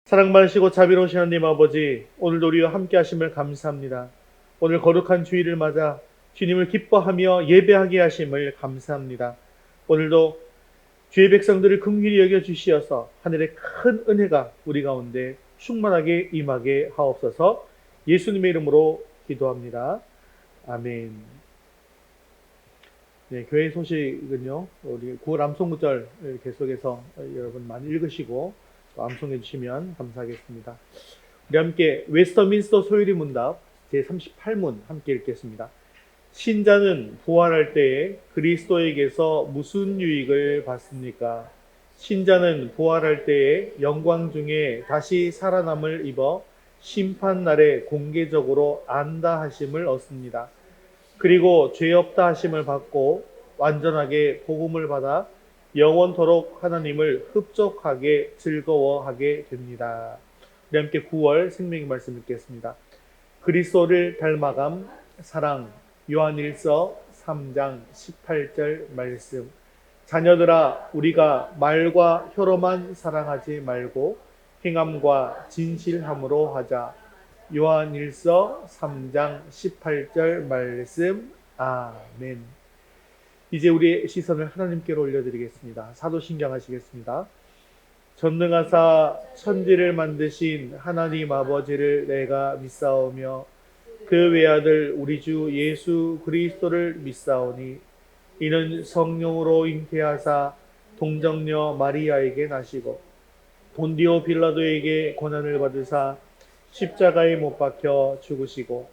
사랑 많으시고 자비로우신 하나님 아버지, 오늘도 우리와 함께 하심을 감사합니다. 오늘 거룩한 주일을 맞아 주님을 기뻐하며 예배하게 하심을 감사합니다. 오늘도 주의 백성들을 긍휼히 여겨 주시어서 하늘의 큰 은혜가 우리 가운데 충만하게 임하게 하옵소서. 예수님의 이름으로 기도합니다. 아멘. 네, 교회 소식은요, 우리 9월 암송구절 계속해서 여러분 많이 읽으시고 또 암송해 주시면 감사하겠습니다. 우리 함께 웨스터민스터 소유리 문답 제38문 함께 읽겠습니다. 신자는 부활할 때에 그리스도에게서 무슨 유익을 받습니까? 신자는 부활할 때에 영광 중에 다시 살아남을 입어 심판날에 공개적으로 안다 하심을 얻습니다. 그리고 죄 없다 하심을 받고 완전하게 복음을 받아 영원토록 하나님을 흡족하게 즐거워하게 됩니다. 우리 함께 9월 생명의 말씀 읽겠습니다. 그리스도를 닮아감 사랑. 요한일서 3장 18절 말씀. 자녀들아, 우리가 말과 혀로만 사랑하지 말고 행함과 진실함으로 하자. 요한일서 3장 18절 말씀. 아멘. 이제 우리의 시선을 하나님께로 올려드리겠습니다. 사도신경 하시겠습니다. 전능하사 천지를 만드신 하나님 아버지를 내가 믿사오며 그 외아들 우리 주 예수 그리스도를 믿사오니 이는 성령으로 잉태하사 동정녀 마리아에게 나시고 본디오 빌라도에게 고난을 받으사 십자가에 못 박혀 죽으시고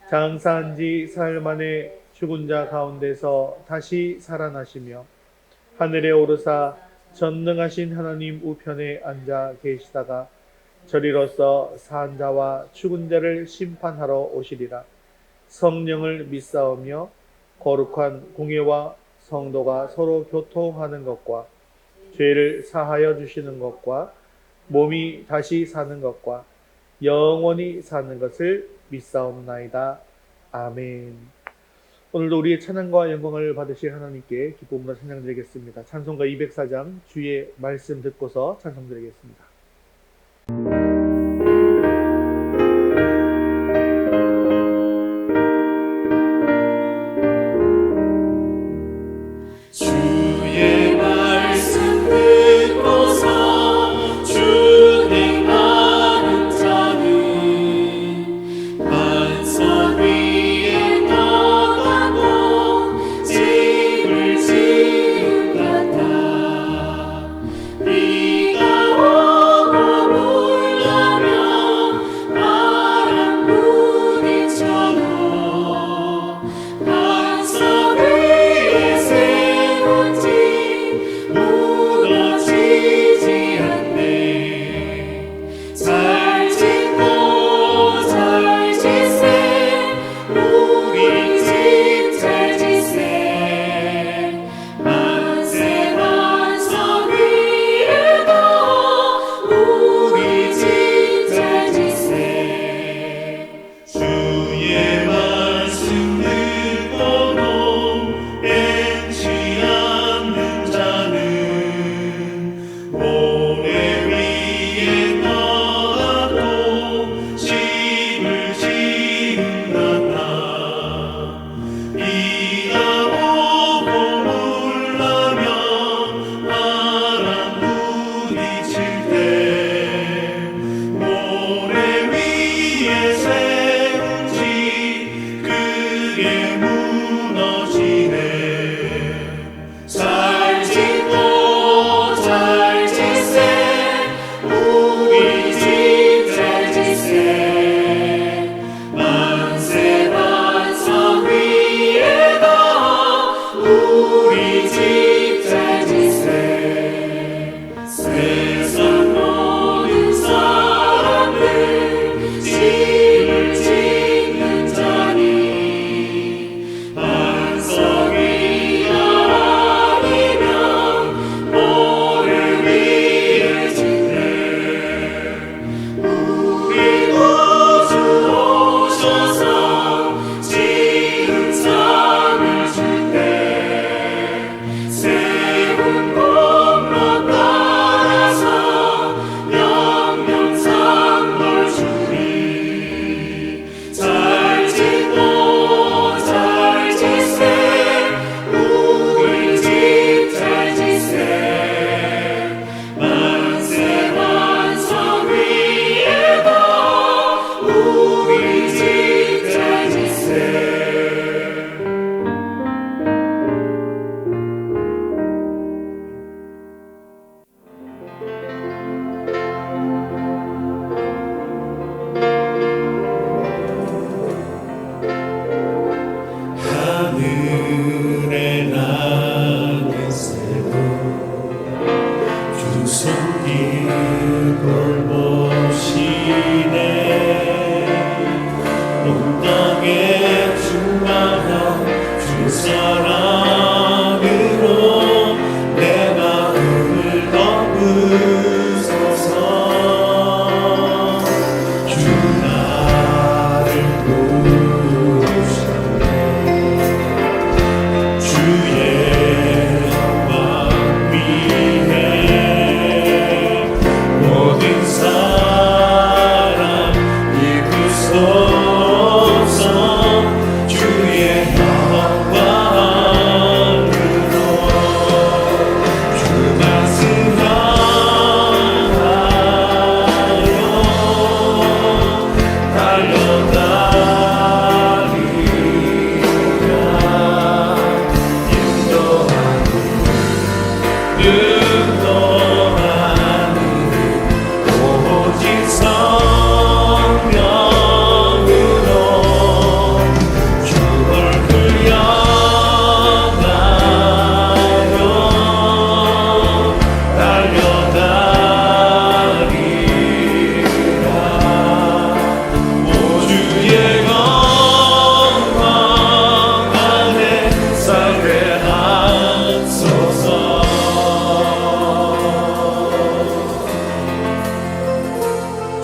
장사한 지 사흘 만에 죽은 자 가운데서 다시 살아나시며 하늘에 오르사 전능하신 하나님 우편에 앉아 계시다가 저리로서 산 자와 죽은 자를 심판하러 오시리라. 성령을 믿사오며 거룩한 공예와 성도가 서로 교통하는 것과 죄를 사하여 주시는 것과 몸이 다시 사는 것과 영원히 사는 것을 믿사옵나이다. 아멘. 오늘도 우리의 찬양과 영광을 받으실 하나님께 기쁨으로 찬양드리겠습니다. 찬송가 204장 주의 말씀 듣고서 찬송드리겠습니다. 비가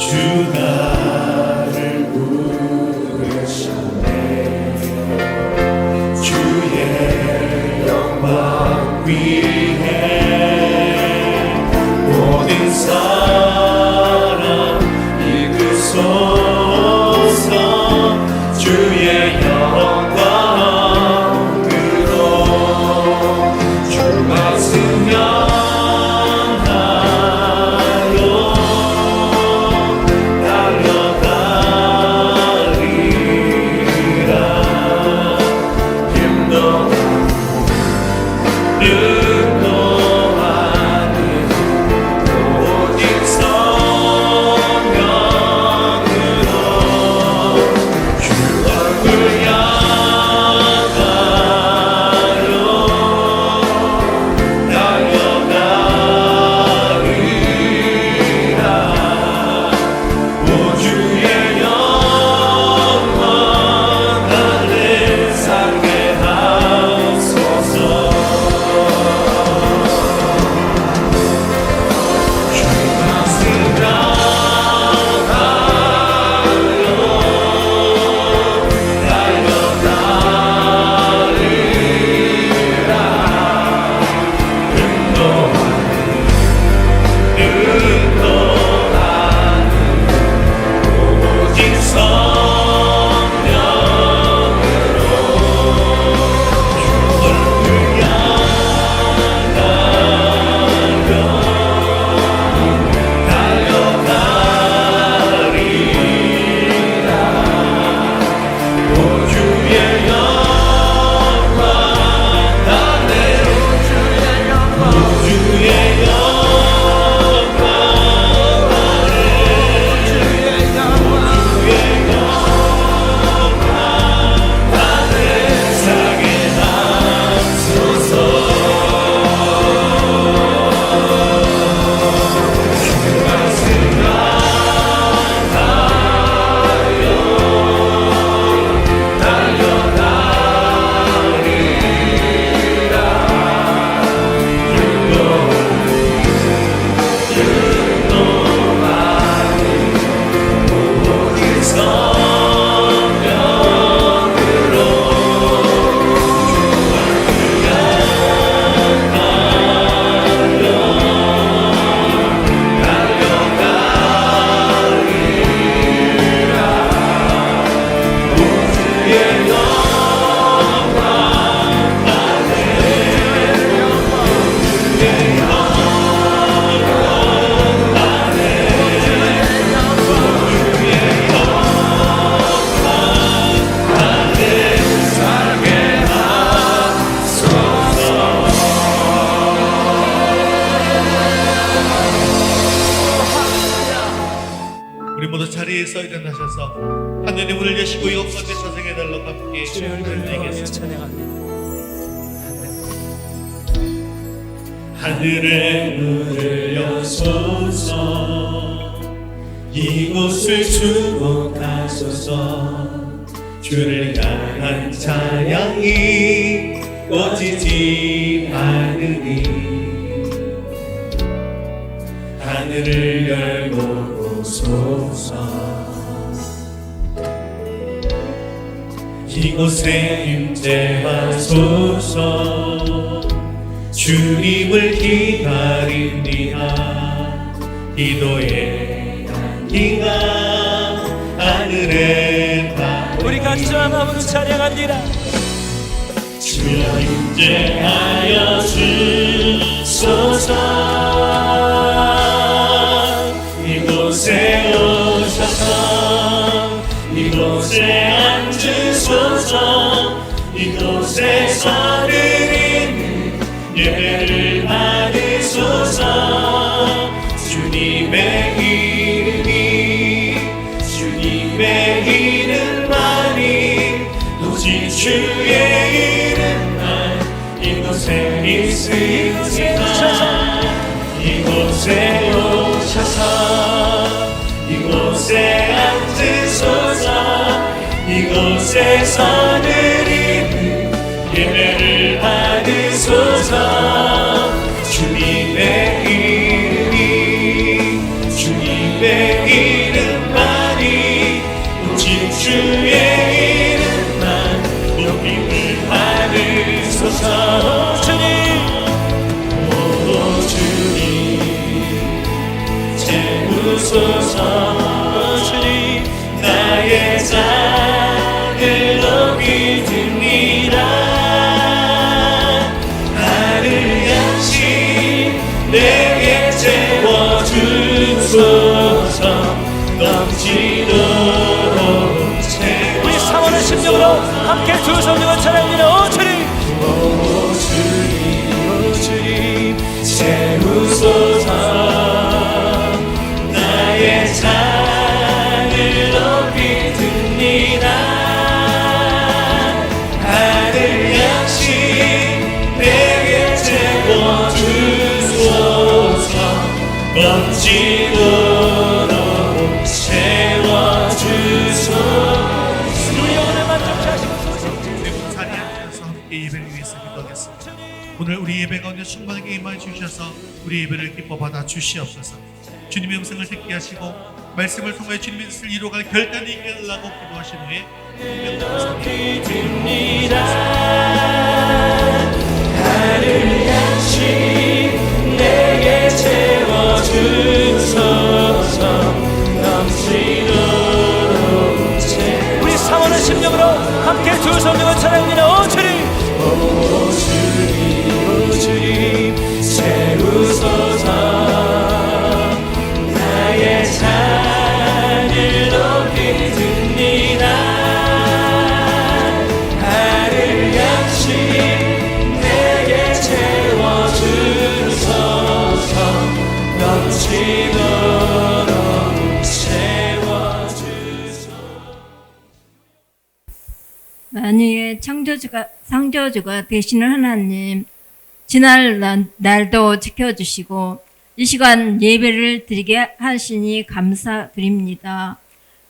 주 나를 부르셨네. 주의 영광 위해 모든 사람 이끄소서. 주의 영광으로 주 말씀 향하여 달려가리라. 힘도 능동하는 오직 성령으로 주 얼굴 향하여 달려가리라. 오 주의 영광 나를 살게 하소서. 우리 모두 자리에서 일어나셔서 하느님 문을 여시고 여호와께 찬송해달라고 함께 찬양하겠습니다. 하늘의 문을 여소서. 이곳을 주목하소서. 주를 향한 찬양이 꺼지지 않으니 하늘을 열고 오소서. 이곳에 임재하소서. 주님을 기다립니다. 기도의 향기가 하늘에 닿으니 우리 같이 전함으로 찬양합니다. 주여 임재하여 주소서. 이곳에 오셔서 이곳에 앉으소서. 이곳에서 드리는 예배를 받으소서. 주님의 이름만이 오직 주의 이름만 이곳에 있으리라. 이곳에 오셔서 이곳에 앉으소서. 이곳에서 드리는 예배를 받으소서. 주님의 이름이 주님의 이름 넘치도록 채워 우리 사모는 심령으로 함께 두 성령을 찬양드리라. 오 주님 채우소서 나의 잔을 높이 듭니다. 하늘 양식 내게 채워주소서 넘치도록 채워주소서 우리 영혼을 만족케 하시고 네, 오늘 자리에 앉아서 함께 예배를 위해서 기도하겠습니다. 오늘 우리 예배 가운데 충만하게 임하여 주셔서 우리 예배를 기뻐 받아 주시옵소서. 주님의 음성을 듣게 하시고 말씀을 통하여 주님의 뜻을 이루어갈 결단이 있게 하려고 기도하신 후에 높이 듭니다. 하늘 양식 내게 채워주소서 넘치도록 우리 사모는 심령으로 함께 두 성령을 찬양드리라. 오 주님 채우소서 나의 잔을 높이 듭니다. 하늘 양식 내게 채워주소서 넘치도록 채워주소서 만유의 창조주가 되시는 하나님, 지난 날도 지켜주시고 이 시간 예배를 드리게 하시니 감사드립니다.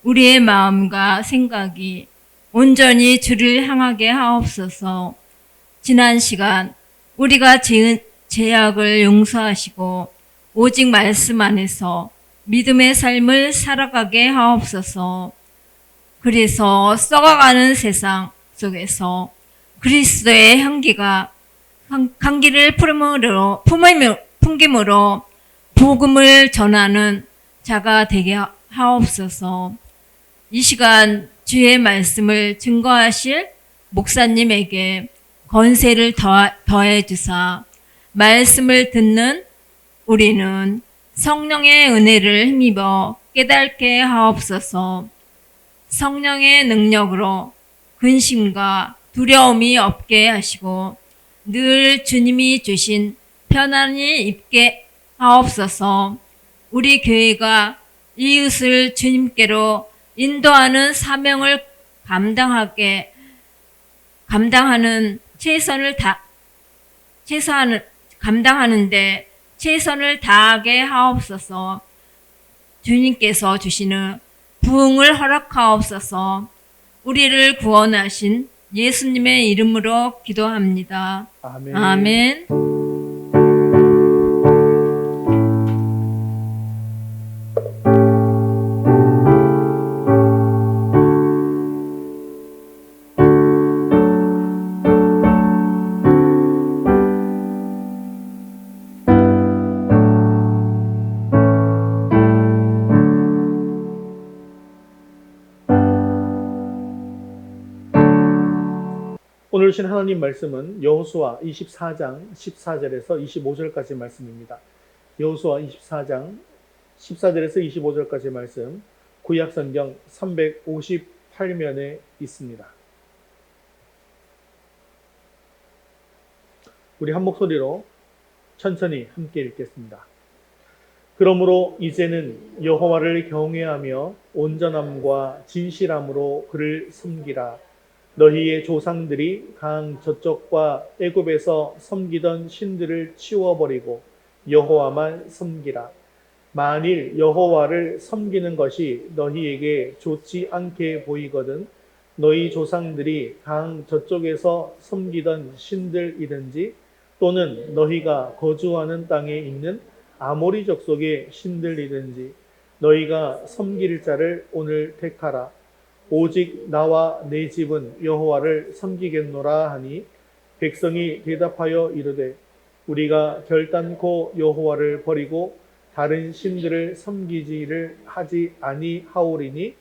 우리의 마음과 생각이 온전히 주를 향하게 하옵소서. 지난 시간 우리가 지은 죄악을 용서하시고 오직 말씀 안에서 믿음의 삶을 살아가게 하옵소서. 그래서 썩어가는 세상 속에서 그리스도의 향기가 향기를 풍김으로 복음을 전하는 자가 되게 하옵소서. 이 시간 주의 말씀을 증거하실 목사님에게 권세를 더해 주사 말씀을 듣는 우리는 성령의 은혜를 힘입어 깨닫게 하옵소서. 성령의 능력으로 근심과 두려움이 없게 하시고 늘 주님이 주신 편안히 입게 하옵소서. 우리 교회가 이웃을 주님께로 인도하는 사명을 감당하는데 최선을 다하게 하옵소서. 주님께서 주시는 부흥을 허락하옵소서. 우리를 구원하신 예수님의 이름으로 기도합니다. 아멘. 아멘. 오늘 주신 하나님 말씀은 여호수아 24장 14절에서 25절까지 말씀입니다. 여호수아 24장 14절에서 25절까지 말씀, 구약성경 358면에 있습니다. 우리 한 목소리로 천천히 함께 읽겠습니다. 그러므로 이제는 여호와를 경외하며 온전함과 진실함으로 그를 섬기라. 너희의 조상들이 강 저쪽과 애굽에서 섬기던 신들을 치워버리고 여호와만 섬기라. 만일 여호와를 섬기는 것이 너희에게 좋지 않게 보이거든 너희 조상들이 강 저쪽에서 섬기던 신들이든지 또는 너희가 거주하는 땅에 있는 아모리 족속의 신들이든지 너희가 섬길 자를 오늘 택하라. 오직 나와 내 집은 여호와를 섬기겠노라 하니 백성이 대답하여 이르되 우리가 결단코 여호와를 버리고 다른 신들을 섬기지를 하지 아니하오리니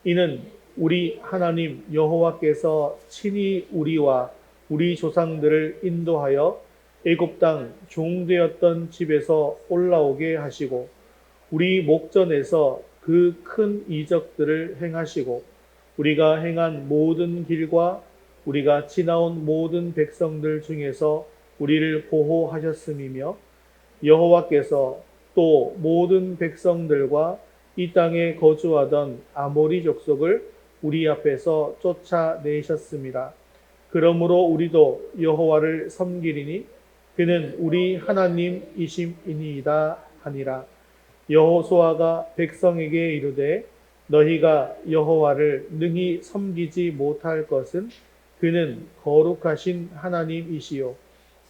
이는 우리 하나님 여호와께서 친히 우리와 우리 조상들을 인도하여 애굽 땅 종되었던 집에서 올라오게 하시고 우리 목전에서 그 큰 이적들을 행하시고 우리가 행한 모든 길과 우리가 지나온 모든 백성들 중에서 우리를 보호하셨음이며 여호와께서 또 모든 백성들과 이 땅에 거주하던 아모리 족속을 우리 앞에서 쫓아내셨습니다. 그러므로 우리도 여호와를 섬기리니 그는 우리 하나님이심이니이다 하니라. 여호수아가 백성에게 이르되 너희가 여호와를 능히 섬기지 못할 것은 그는 거룩하신 하나님이시요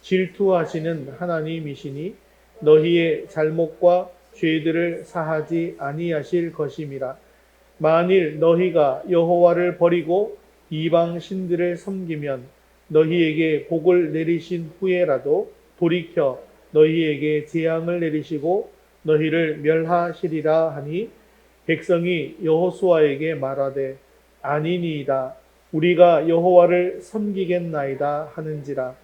질투하시는 하나님이시니 너희의 잘못과 죄들을 사하지 아니하실 것임이라. 만일 너희가 여호와를 버리고 이방 신들을 섬기면 너희에게 복을 내리신 후에라도 돌이켜 너희에게 재앙을 내리시고 너희를 멸하시리라 하니 백성이 여호수아에게 말하되 아니니이다. 우리가 여호와를 섬기겠나이다 하는지라.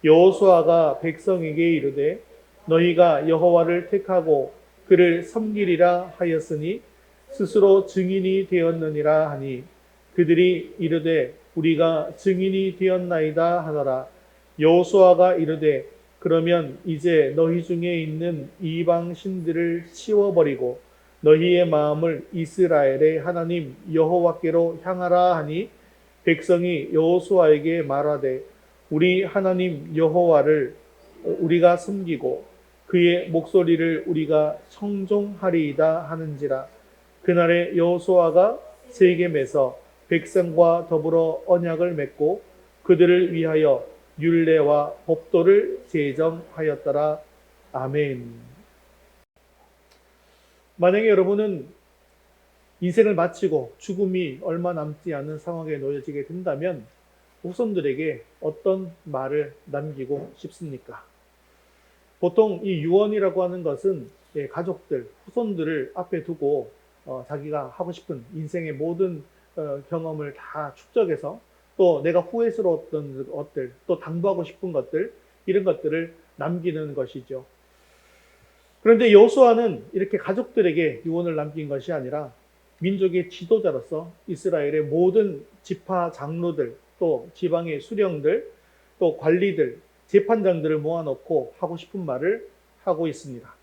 여호수아가 백성에게 이르되 너희가 여호와를 택하고 그를 섬기리라 하였으니 스스로 증인이 되었느니라 하니 그들이 이르되 우리가 증인이 되었나이다 하더라. 여호수아가 이르되 그러면 이제 너희 중에 있는 이방 신들을 치워버리고 너희의 마음을 이스라엘의 하나님 여호와께로 향하라 하니 백성이 여호수아에게 말하되 우리 하나님 여호와를 우리가 섬기고 그의 목소리를 우리가 청종하리이다 하는지라. 그날에 여호수아가 세겜에서 백성과 더불어 언약을 맺고 그들을 위하여 율례와 법도를 제정하였더라. 아멘. 만약에 여러분은 인생을 마치고 죽음이 얼마 남지 않은 상황에 놓여지게 된다면 후손들에게 어떤 말을 남기고 싶습니까? 보통 이 유언이라고 하는 것은 가족들, 후손들을 앞에 두고 자기가 하고 싶은 인생의 모든 경험을 다 축적해서 또 내가 후회스러웠던 것들, 또 당부하고 싶은 것들, 이런 것들을 남기는 것이죠. 그런데 여호수아는 이렇게 가족들에게 유언을 남긴 것이 아니라 민족의 지도자로서 이스라엘의 모든 지파 장로들, 또 지방의 수령들, 또 관리들, 재판장들을 모아놓고 하고 싶은 말을 하고 있습니다.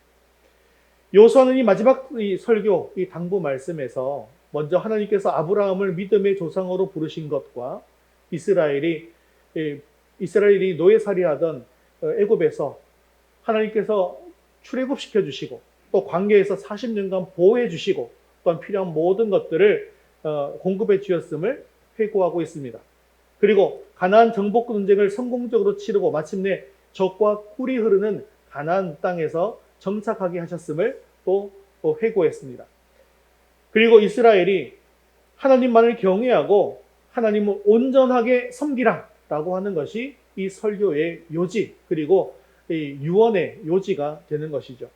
여호수아는 이 마지막 이 설교, 이 당부 말씀에서 먼저 하나님께서 아브라함을 믿음의 조상으로 부르신 것과 이스라엘이 노예살이하던 애굽에서 하나님께서 출애굽시켜 주시고 또 광야에서 40년간 보호해 주시고 또한 필요한 모든 것들을 공급해 주셨음을 회고하고 있습니다. 그리고 가나안 정복 전쟁을 성공적으로 치르고 마침내 적과 꿀이 흐르는 가나안 땅에서 정착하게 하셨음을 또 회고했습니다. 그리고 이스라엘이 하나님만을 경외하고 하나님을 온전하게 섬기라 라고 하는 것이 이 설교의 요지, 그리고 이 유언의 요지가 되는 것이죠.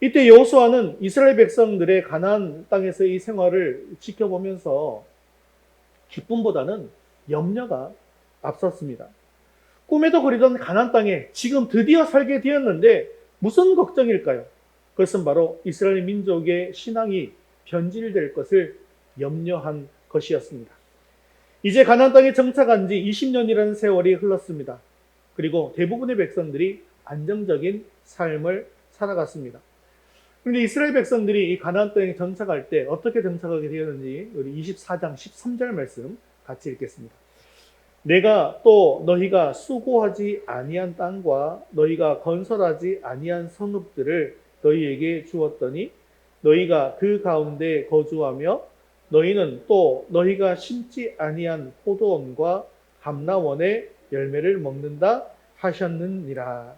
이때 여호수아는 이스라엘 백성들의 가나안 땅에서의 이 생활을 지켜보면서 기쁨보다는 염려가 앞섰습니다. 꿈에도 그리던 가나안 땅에 지금 드디어 살게 되었는데 무슨 걱정일까요? 그것은 바로 이스라엘 민족의 신앙이 변질될 것을 염려한 것이었습니다. 이제 가나안 땅에 정착한 지 20년이라는 세월이 흘렀습니다. 그리고 대부분의 백성들이 안정적인 삶을 살아갔습니다. 그런데 이스라엘 백성들이 이 가나안 땅에 정착할 때 어떻게 정착하게 되었는지 우리 24장 13절 말씀 같이 읽겠습니다. 내가 또 너희가 수고하지 아니한 땅과 너희가 건설하지 아니한 성읍들을 너희에게 주었더니 너희가 그 가운데 거주하며 너희는 또 너희가 심지 아니한 포도원과 감람원의 열매를 먹는다 하셨느니라.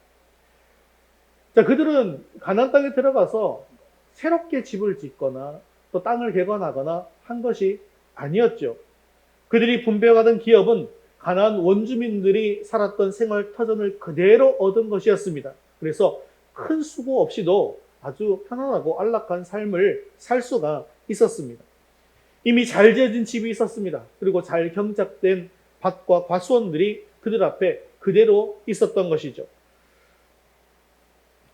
자, 그들은 가나안 땅에 들어가서 새롭게 집을 짓거나 또 땅을 개건하거나 한 것이 아니었죠. 그들이 분배하던 기업은 가나안 원주민들이 살았던 생활 터전을 그대로 얻은 것이었습니다. 그래서 큰 수고 없이도 아주 편안하고 안락한 삶을 살 수가 있었습니다. 이미 잘 지어진 집이 있었습니다. 그리고 잘 경작된 밭과 과수원들이 그들 앞에 그대로 있었던 것이죠.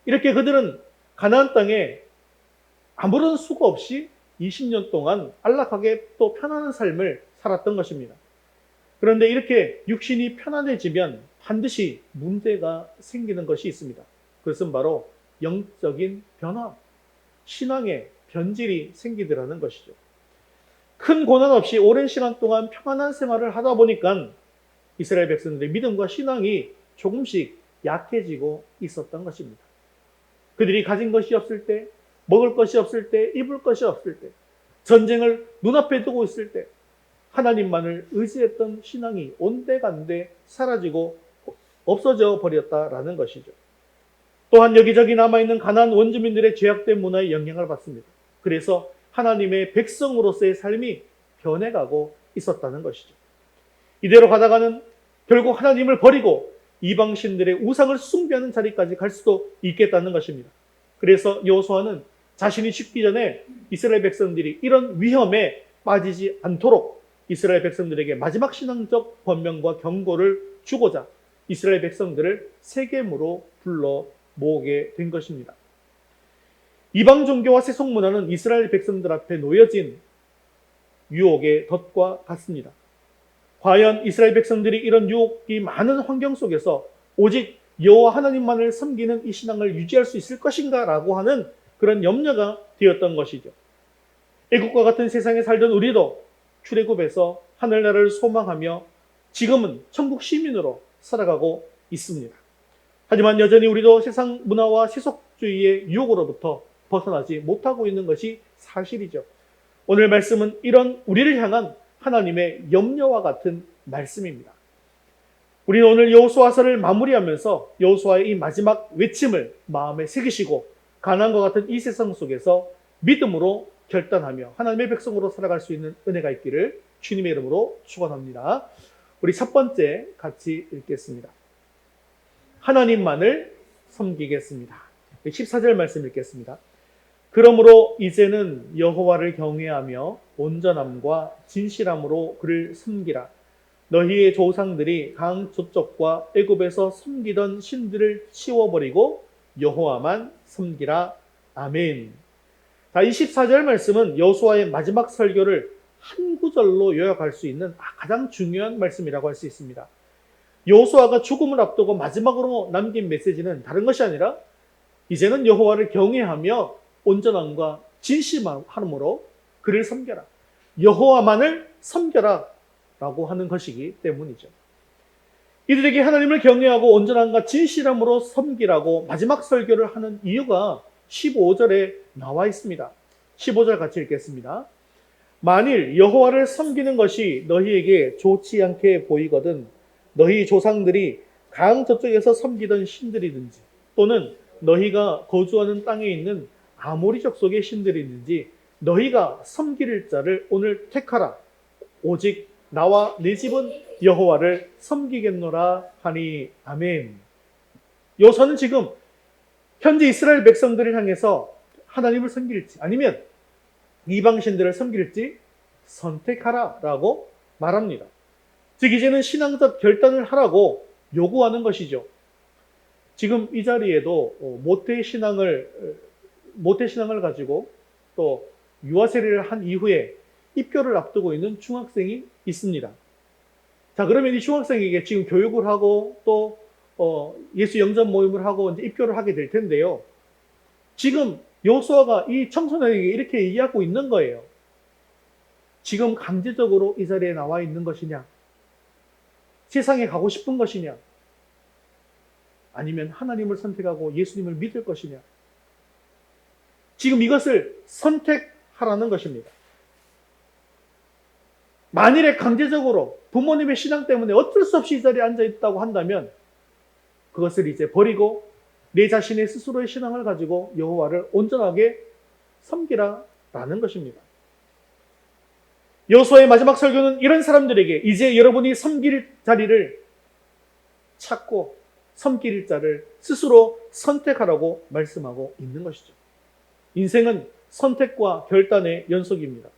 이렇게 그들은 가나안 땅에 아무런 수고 없이 20년 동안 안락하게 또 편안한 삶을 살았던 것입니다. 그런데 이렇게 육신이 편안해지면 반드시 문제가 생기는 것이 있습니다. 그것은 바로 영적인 변화, 신앙의 변질이 생기더라는 것이죠. 큰 고난 없이 오랜 시간 동안 평안한 생활을 하다 보니까 이스라엘 백성들의 믿음과 신앙이 조금씩 약해지고 있었던 것입니다. 그들이 가진 것이 없을 때, 먹을 것이 없을 때, 입을 것이 없을 때, 전쟁을 눈앞에 두고 있을 때 하나님만을 의지했던 신앙이 온데간데 사라지고 없어져 버렸다라는 것이죠. 또한 여기저기 남아있는 가나안 원주민들의 죄악된 문화에 영향을 받습니다. 그래서 하나님의 백성으로서의 삶이 변해가고 있었다는 것이죠. 이대로 가다가는 결국 하나님을 버리고 이방신들의 우상을 숭배하는 자리까지 갈 수도 있겠다는 것입니다. 그래서 여호수아는 자신이 죽기 전에 이스라엘 백성들이 이런 위험에 빠지지 않도록 이스라엘 백성들에게 마지막 신앙적 권면과 경고를 주고자 이스라엘 백성들을 세겜으로 불러 모으게 된 것입니다. 이방 종교와 세속 문화는 이스라엘 백성들 앞에 놓여진 유혹의 덫과 같습니다. 과연 이스라엘 백성들이 이런 유혹이 많은 환경 속에서 오직 여호와 하나님만을 섬기는 이 신앙을 유지할 수 있을 것인가라고 하는 그런 염려가 되었던 것이죠. 애국과 같은 세상에 살던 우리도 출애굽에서 하늘나라를 소망하며 지금은 천국 시민으로 살아가고 있습니다. 하지만 여전히 우리도 세상 문화와 세속주의의 유혹으로부터 벗어나지 못하고 있는 것이 사실이죠. 오늘 말씀은 이런 우리를 향한 하나님의 염려와 같은 말씀입니다. 우리는 오늘 여호수아서를 마무리하면서 여호수아의 이 마지막 외침을 마음에 새기시고 가난과 같은 이 세상 속에서 믿음으로 결단하며 하나님의 백성으로 살아갈 수 있는 은혜가 있기를 주님의 이름으로 축원합니다. 우리 첫 번째 같이 읽겠습니다. 하나님만을 섬기겠습니다. 14절 말씀 읽겠습니다. 그러므로 이제는 여호와를 경외하며 온전함과 진실함으로 그를 섬기라. 너희의 조상들이 강 저쪽과 애굽에서 섬기던 신들을 치워버리고 여호와만 섬기라. 아멘. 자, 24절 말씀은 여호수아의 마지막 설교를 한 구절로 요약할 수 있는 가장 중요한 말씀이라고 할 수 있습니다. 여호수아가 죽음을 앞두고 마지막으로 남긴 메시지는 다른 것이 아니라 이제는 여호와를 경외하며 온전함과 진실함으로 그를 섬겨라. 여호와만을 섬겨라 라고 하는 것이기 때문이죠. 이들에게 하나님을 경외하고 온전함과 진실함으로 섬기라고 마지막 설교를 하는 이유가 15절에 나와 있습니다. 15절 같이 읽겠습니다. 만일 여호와를 섬기는 것이 너희에게 좋지 않게 보이거든 너희 조상들이 강 저쪽에서 섬기던 신들이든지 또는 너희가 거주하는 땅에 있는 아모리 족속의 신들이든지 너희가 섬길 자를 오늘 택하라. 오직 나와 내 집은 여호와를 섬기겠노라 하니. 아멘. 여호수아는 지금 현재 이스라엘 백성들을 향해서 하나님을 섬길지 아니면 이방신들을 섬길지 선택하라 라고 말합니다. 즉 이제는 신앙적 결단을 하라고 요구하는 것이죠. 지금 이 자리에도 모태 신앙을 가지고 또 유아 세례를 한 이후에 입교를 앞두고 있는 중학생이 있습니다. 자, 그러면 이 중학생에게 지금 교육을 하고 또 예수 영접 모임을 하고 이제 입교를 하게 될 텐데요. 지금 여호수아가 이 청소년에게 이렇게 얘기하고 있는 거예요. 지금 강제적으로 이 자리에 나와 있는 것이냐? 세상에 가고 싶은 것이냐? 아니면 하나님을 선택하고 예수님을 믿을 것이냐? 지금 이것을 선택하라는 것입니다. 만일에 강제적으로 부모님의 신앙 때문에 어쩔 수 없이 이 자리에 앉아 있다고 한다면 그것을 이제 버리고 내 자신의 스스로의 신앙을 가지고 여호와를 온전하게 섬기라라는 것입니다. 여호수아의 마지막 설교는 이런 사람들에게 이제 여러분이 섬길 자리를 찾고 섬길 자를 스스로 선택하라고 말씀하고 있는 것이죠. 인생은 선택과 결단의 연속입니다.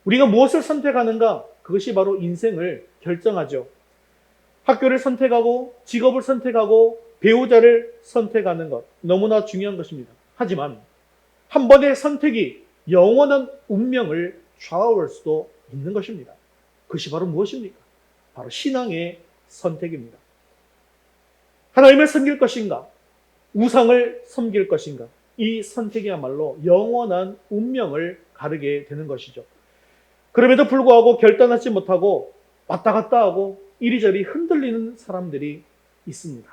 우리가 무엇을 선택하는가? 그것이 바로 인생을 결정하죠. 학교를 선택하고 직업을 선택하고 배우자를 선택하는 것 너무나 중요한 것입니다. 하지만 한 번의 선택이 영원한 운명을 좌우할 수도 있는 것입니다. 그것이 바로 무엇입니까? 바로 신앙의 선택입니다. 하나님을 섬길 것인가? 우상을 섬길 것인가? 이 선택이야말로 영원한 운명을 가르게 되는 것이죠. 그럼에도 불구하고 결단하지 못하고 왔다 갔다 하고 이리저리 흔들리는 사람들이 있습니다.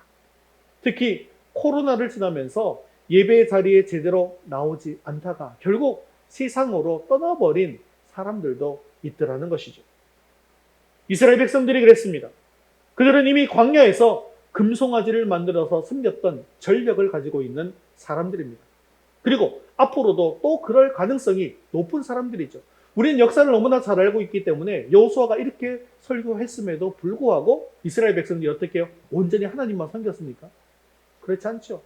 특히 코로나를 지나면서 예배 자리에 제대로 나오지 않다가 결국 세상으로 떠나버린 사람들도 있더라는 것이죠. 이스라엘 백성들이 그랬습니다. 그들은 이미 광야에서 금송아지를 만들어서 섬겼던 전력을 가지고 있는 사람들입니다. 그리고 앞으로도 또 그럴 가능성이 높은 사람들이죠. 우리는 역사를 너무나 잘 알고 있기 때문에 여호수아가 이렇게 설교했음에도 불구하고 이스라엘 백성들이 어떻게 해요? 온전히 하나님만 섬겼습니까? 그렇지 않죠.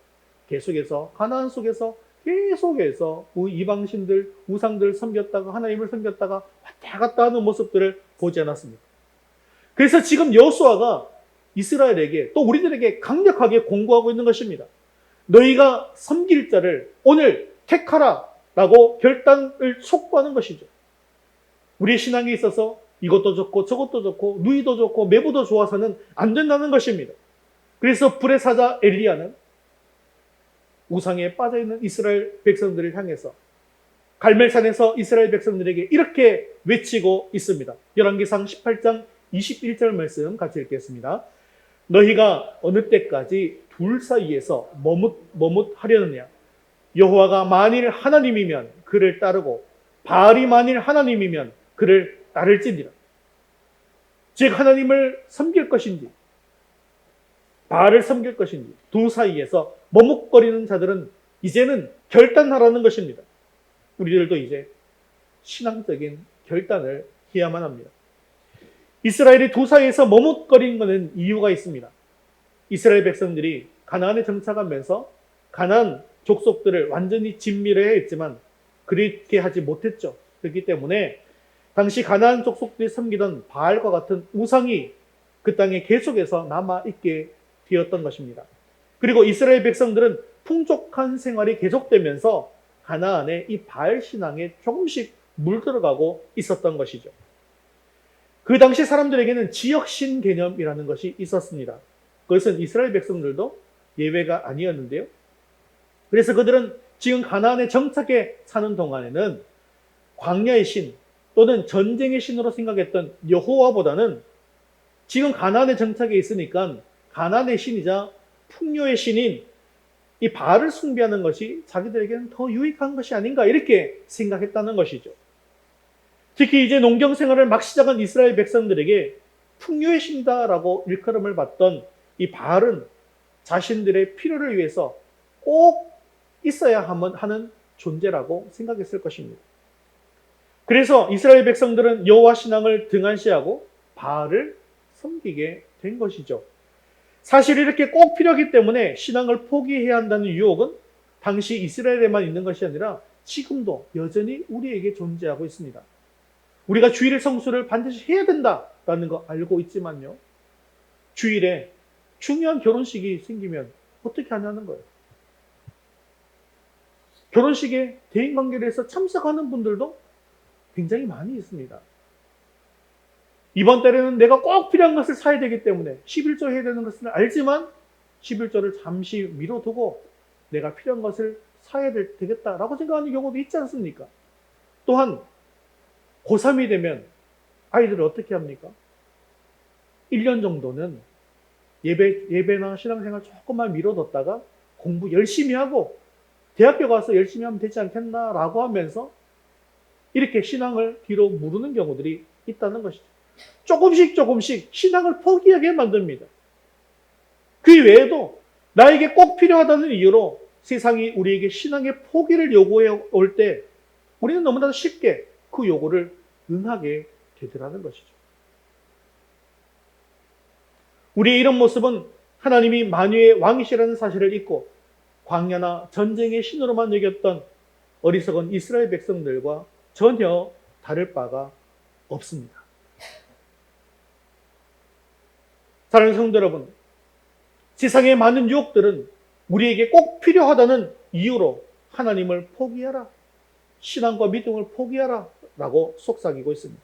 계속해서 가나안 속에서 계속해서 이방신들, 우상들 섬겼다가 하나님을 섬겼다가 왔다 갔다 하는 모습들을 보지 않았습니까? 그래서 지금 여호수아가 이스라엘에게 또 우리들에게 강력하게 공고하고 있는 것입니다. 너희가 섬길 자를 오늘 택하라 라고 결단을 촉구하는 것이죠. 우리의 신앙에 있어서 이것도 좋고 저것도 좋고 누이도 좋고 매부도 좋아서는 안 된다는 것입니다. 그래서 불의 사자 엘리야는 우상에 빠져있는 이스라엘 백성들을 향해서 갈멜산에서 이스라엘 백성들에게 이렇게 외치고 있습니다. 열왕기상 18장 21절 말씀 같이 읽겠습니다. 너희가 어느 때까지 둘 사이에서 머뭇하려느냐? 여호와가 만일 하나님이면 그를 따르고 바알이 만일 하나님이면 그를 따를지니라. 즉 하나님을 섬길 것인지 바알을 섬길 것인지 두 사이에서 머뭇거리는 자들은 이제는 결단하라는 것입니다. 우리들도 이제 신앙적인 결단을 해야만 합니다. 이스라엘이 두 사이에서 머뭇거린 것은 이유가 있습니다. 이스라엘 백성들이 가나안에 정착하면서 가나안 족속들을 완전히 진멸해야 했지만 그렇게 하지 못했죠. 그렇기 때문에 당시 가나안 족속들이 섬기던 바알과 같은 우상이 그 땅에 계속해서 남아있게 되었던 것입니다. 그리고 이스라엘 백성들은 풍족한 생활이 계속되면서 가나안의 이 바알 신앙에 조금씩 물들어가고 있었던 것이죠. 그 당시 사람들에게는 지역신 개념이라는 것이 있었습니다. 그것은 이스라엘 백성들도 예외가 아니었는데요. 그래서 그들은 지금 가나안에 정착해 사는 동안에는 광야의 신 또는 전쟁의 신으로 생각했던 여호와보다는 지금 가나안에 정착해 있으니까 가나안의 신이자 풍요의 신인 이 바알을 숭배하는 것이 자기들에게는 더 유익한 것이 아닌가 이렇게 생각했다는 것이죠. 특히 이제 농경 생활을 막 시작한 이스라엘 백성들에게 풍요의 신이다라고 일컬음을 받던 이 바알은 자신들의 필요를 위해서 꼭 있어야 하는 존재라고 생각했을 것입니다. 그래서 이스라엘 백성들은 여호와 신앙을 등한시하고 바알을 섬기게 된 것이죠. 사실 이렇게 꼭 필요하기 때문에 신앙을 포기해야 한다는 유혹은 당시 이스라엘에만 있는 것이 아니라 지금도 여전히 우리에게 존재하고 있습니다. 우리가 주일의 성수를 반드시 해야 된다라는 거 알고 있지만요. 주일에 중요한 결혼식이 생기면 어떻게 하냐는 거예요. 결혼식에 대인관계를 해서 참석하는 분들도 굉장히 많이 있습니다. 이번 달에는 내가 꼭 필요한 것을 사야 되기 때문에 11조 해야 되는 것을 알지만 11조를 잠시 미뤄두고 내가 필요한 것을 사야 되겠다라고 생각하는 경우도 있지 않습니까? 또한 고3이 되면 아이들을 어떻게 합니까? 1년 정도는 예배나 신앙생활 조금만 미뤄뒀다가 공부 열심히 하고 대학교 가서 열심히 하면 되지 않겠나라고 하면서 이렇게 신앙을 뒤로 무르는 경우들이 있다는 것이죠. 조금씩 신앙을 포기하게 만듭니다. 그 외에도 나에게 꼭 필요하다는 이유로 세상이 우리에게 신앙의 포기를 요구해 올 때 우리는 너무나 쉽게 그 요구를 응하게 되더라는 것이죠. 우리의 이런 모습은 하나님이 만유의 왕이시라는 사실을 잊고 광야나 전쟁의 신으로만 여겼던 어리석은 이스라엘 백성들과 전혀 다를 바가 없습니다. 사랑하는 성도 여러분, 세상의 많은 유혹들은 우리에게 꼭 필요하다는 이유로 하나님을 포기하라. 신앙과 믿음을 포기하라. 라고 속삭이고 있습니다.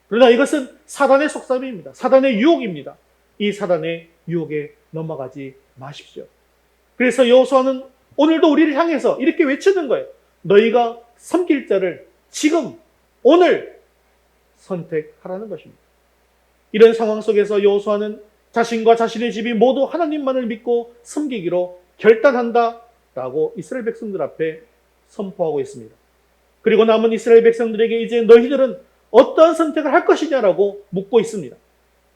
그러나 이것은 사단의 속삭임입니다. 사단의 유혹입니다. 이 사단의 유혹에 넘어가지 마십시오. 그래서 여호수아는 오늘도 우리를 향해서 이렇게 외치는 거예요. 너희가 섬길 자를 지금 오늘 선택하라는 것입니다. 이런 상황 속에서 여호수아는 자신과 자신의 집이 모두 하나님만을 믿고 섬기기로 결단한다라고 이스라엘 백성들 앞에 선포하고 있습니다. 그리고 남은 이스라엘 백성들에게 이제 너희들은 어떠한 선택을 할 것이냐라고 묻고 있습니다.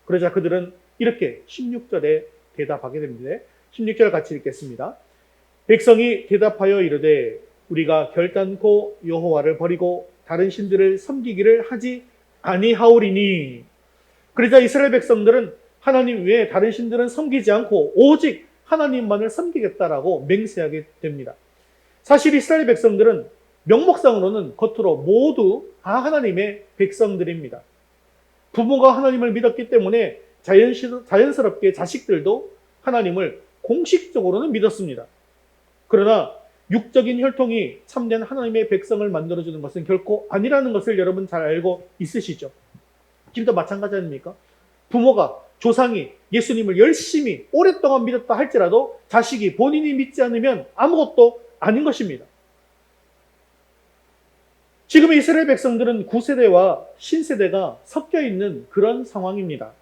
그러자 그들은 이렇게 16절에 대답하게 됩니다. 16절 같이 읽겠습니다. 백성이 대답하여 이르되 우리가 결단코 여호와를 버리고 다른 신들을 섬기기를 하지 아니하오리니. 그러자 이스라엘 백성들은 하나님 외에 다른 신들은 섬기지 않고 오직 하나님만을 섬기겠다라고 맹세하게 됩니다. 사실 이스라엘 백성들은 명목상으로는 겉으로 모두 다 하나님의 백성들입니다. 부모가 하나님을 믿었기 때문에 자연스럽게 자식들도 하나님을 공식적으로는 믿었습니다. 그러나 육적인 혈통이 참된 하나님의 백성을 만들어주는 것은 결코 아니라는 것을 여러분 잘 알고 있으시죠? 지금도 마찬가지 아닙니까? 부모가, 조상이 예수님을 열심히 오랫동안 믿었다 할지라도 자식이 본인이 믿지 않으면 아무것도 아닌 것입니다. 지금 이스라엘 백성들은 구세대와 신세대가 섞여 있는 그런 상황입니다.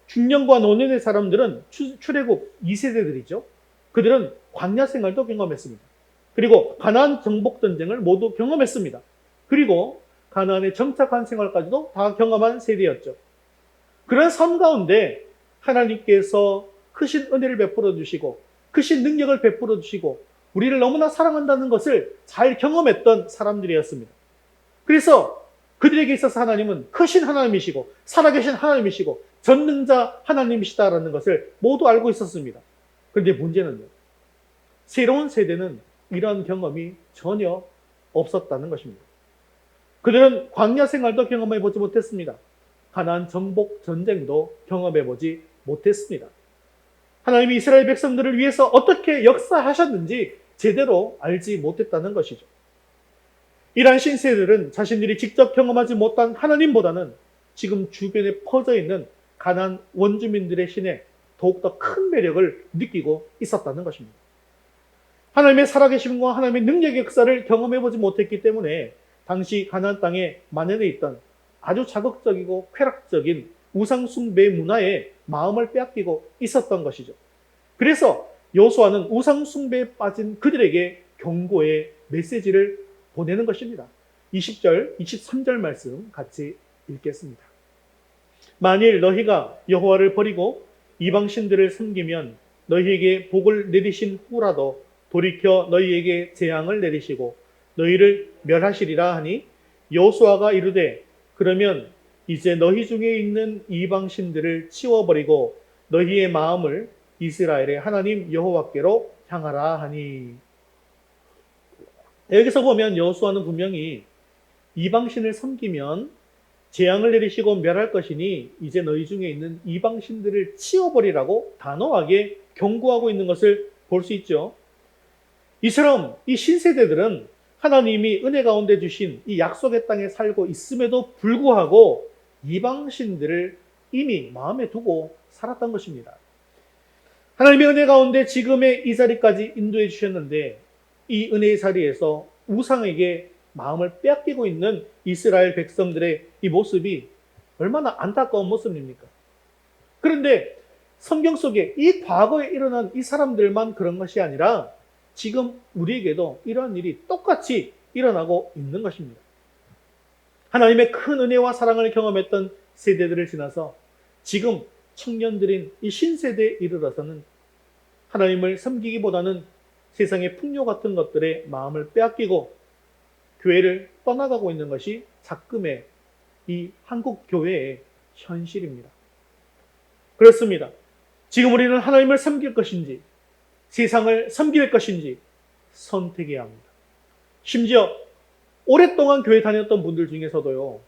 중년과 노년의 사람들은 출애굽 2세대들이죠. 그들은 광야 생활도 경험했습니다. 그리고 가나안 정복 전쟁을 모두 경험했습니다. 그리고 가나안에 정착한 생활까지도 다 경험한 세대였죠. 그런 삶 가운데 하나님께서 크신 은혜를 베풀어 주시고 크신 능력을 베풀어 주시고 우리를 너무나 사랑한다는 것을 잘 경험했던 사람들이었습니다. 그래서 그들에게 있어서 하나님은 크신 하나님이시고 살아계신 하나님이시고 전능자 하나님이시다라는 것을 모두 알고 있었습니다. 그런데 문제는요, 새로운 세대는 이런 경험이 전혀 없었다는 것입니다. 그들은 광야 생활도 경험해 보지 못했습니다. 가나안 정복 전쟁도 경험해 보지 못했습니다. 하나님이 이스라엘 백성들을 위해서 어떻게 역사하셨는지 제대로 알지 못했다는 것이죠. 이러한 신세들은 자신들이 직접 경험하지 못한 하나님보다는 지금 주변에 퍼져 있는 가나안 원주민들의 신에 더욱더 큰 매력을 느끼고 있었다는 것입니다. 하나님의 살아계심과 하나님의 능력의 역사를 경험해보지 못했기 때문에 당시 가나안 땅에 만연해 있던 아주 자극적이고 쾌락적인 우상숭배 문화에 마음을 빼앗기고 있었던 것이죠. 그래서 여호수아는 우상숭배에 빠진 그들에게 경고의 메시지를 보내는 것입니다. 20절, 23절 말씀 같이 읽겠습니다. 만일 너희가 여호와를 버리고 이방 신들을 섬기면 너희에게 복을 내리신 후라도 돌이켜 너희에게 재앙을 내리시고 너희를 멸하시리라 하니 여호수아가 이르되 그러면 이제 너희 중에 있는 이방 신들을 치워버리고 너희의 마음을 이스라엘의 하나님 여호와께로 향하라 하니. 여기서 보면 여호수아는 분명히 이방신을 섬기면 재앙을 내리시고 멸할 것이니 이제 너희 중에 있는 이방신들을 치워버리라고 단호하게 경고하고 있는 것을 볼 수 있죠. 이처럼 이 신세대들은 하나님이 은혜 가운데 주신 이 약속의 땅에 살고 있음에도 불구하고 이방신들을 이미 마음에 두고 살았던 것입니다. 하나님의 은혜 가운데 지금의 이 자리까지 인도해 주셨는데 이 은혜의 자리에서 우상에게 마음을 빼앗기고 있는 이스라엘 백성들의 이 모습이 얼마나 안타까운 모습입니까? 그런데 성경 속에 이 과거에 일어난 이 사람들만 그런 것이 아니라 지금 우리에게도 이러한 일이 똑같이 일어나고 있는 것입니다. 하나님의 큰 은혜와 사랑을 경험했던 세대들을 지나서 지금 청년들인 이 신세대에 이르러서는 하나님을 섬기기보다는 세상의 풍요 같은 것들에 마음을 빼앗기고 교회를 떠나가고 있는 것이 작금의 이 한국 교회의 현실입니다. 그렇습니다. 지금 우리는 하나님을 섬길 것인지 세상을 섬길 것인지 선택해야 합니다. 심지어 오랫동안 교회 다녔던 분들 중에서도요,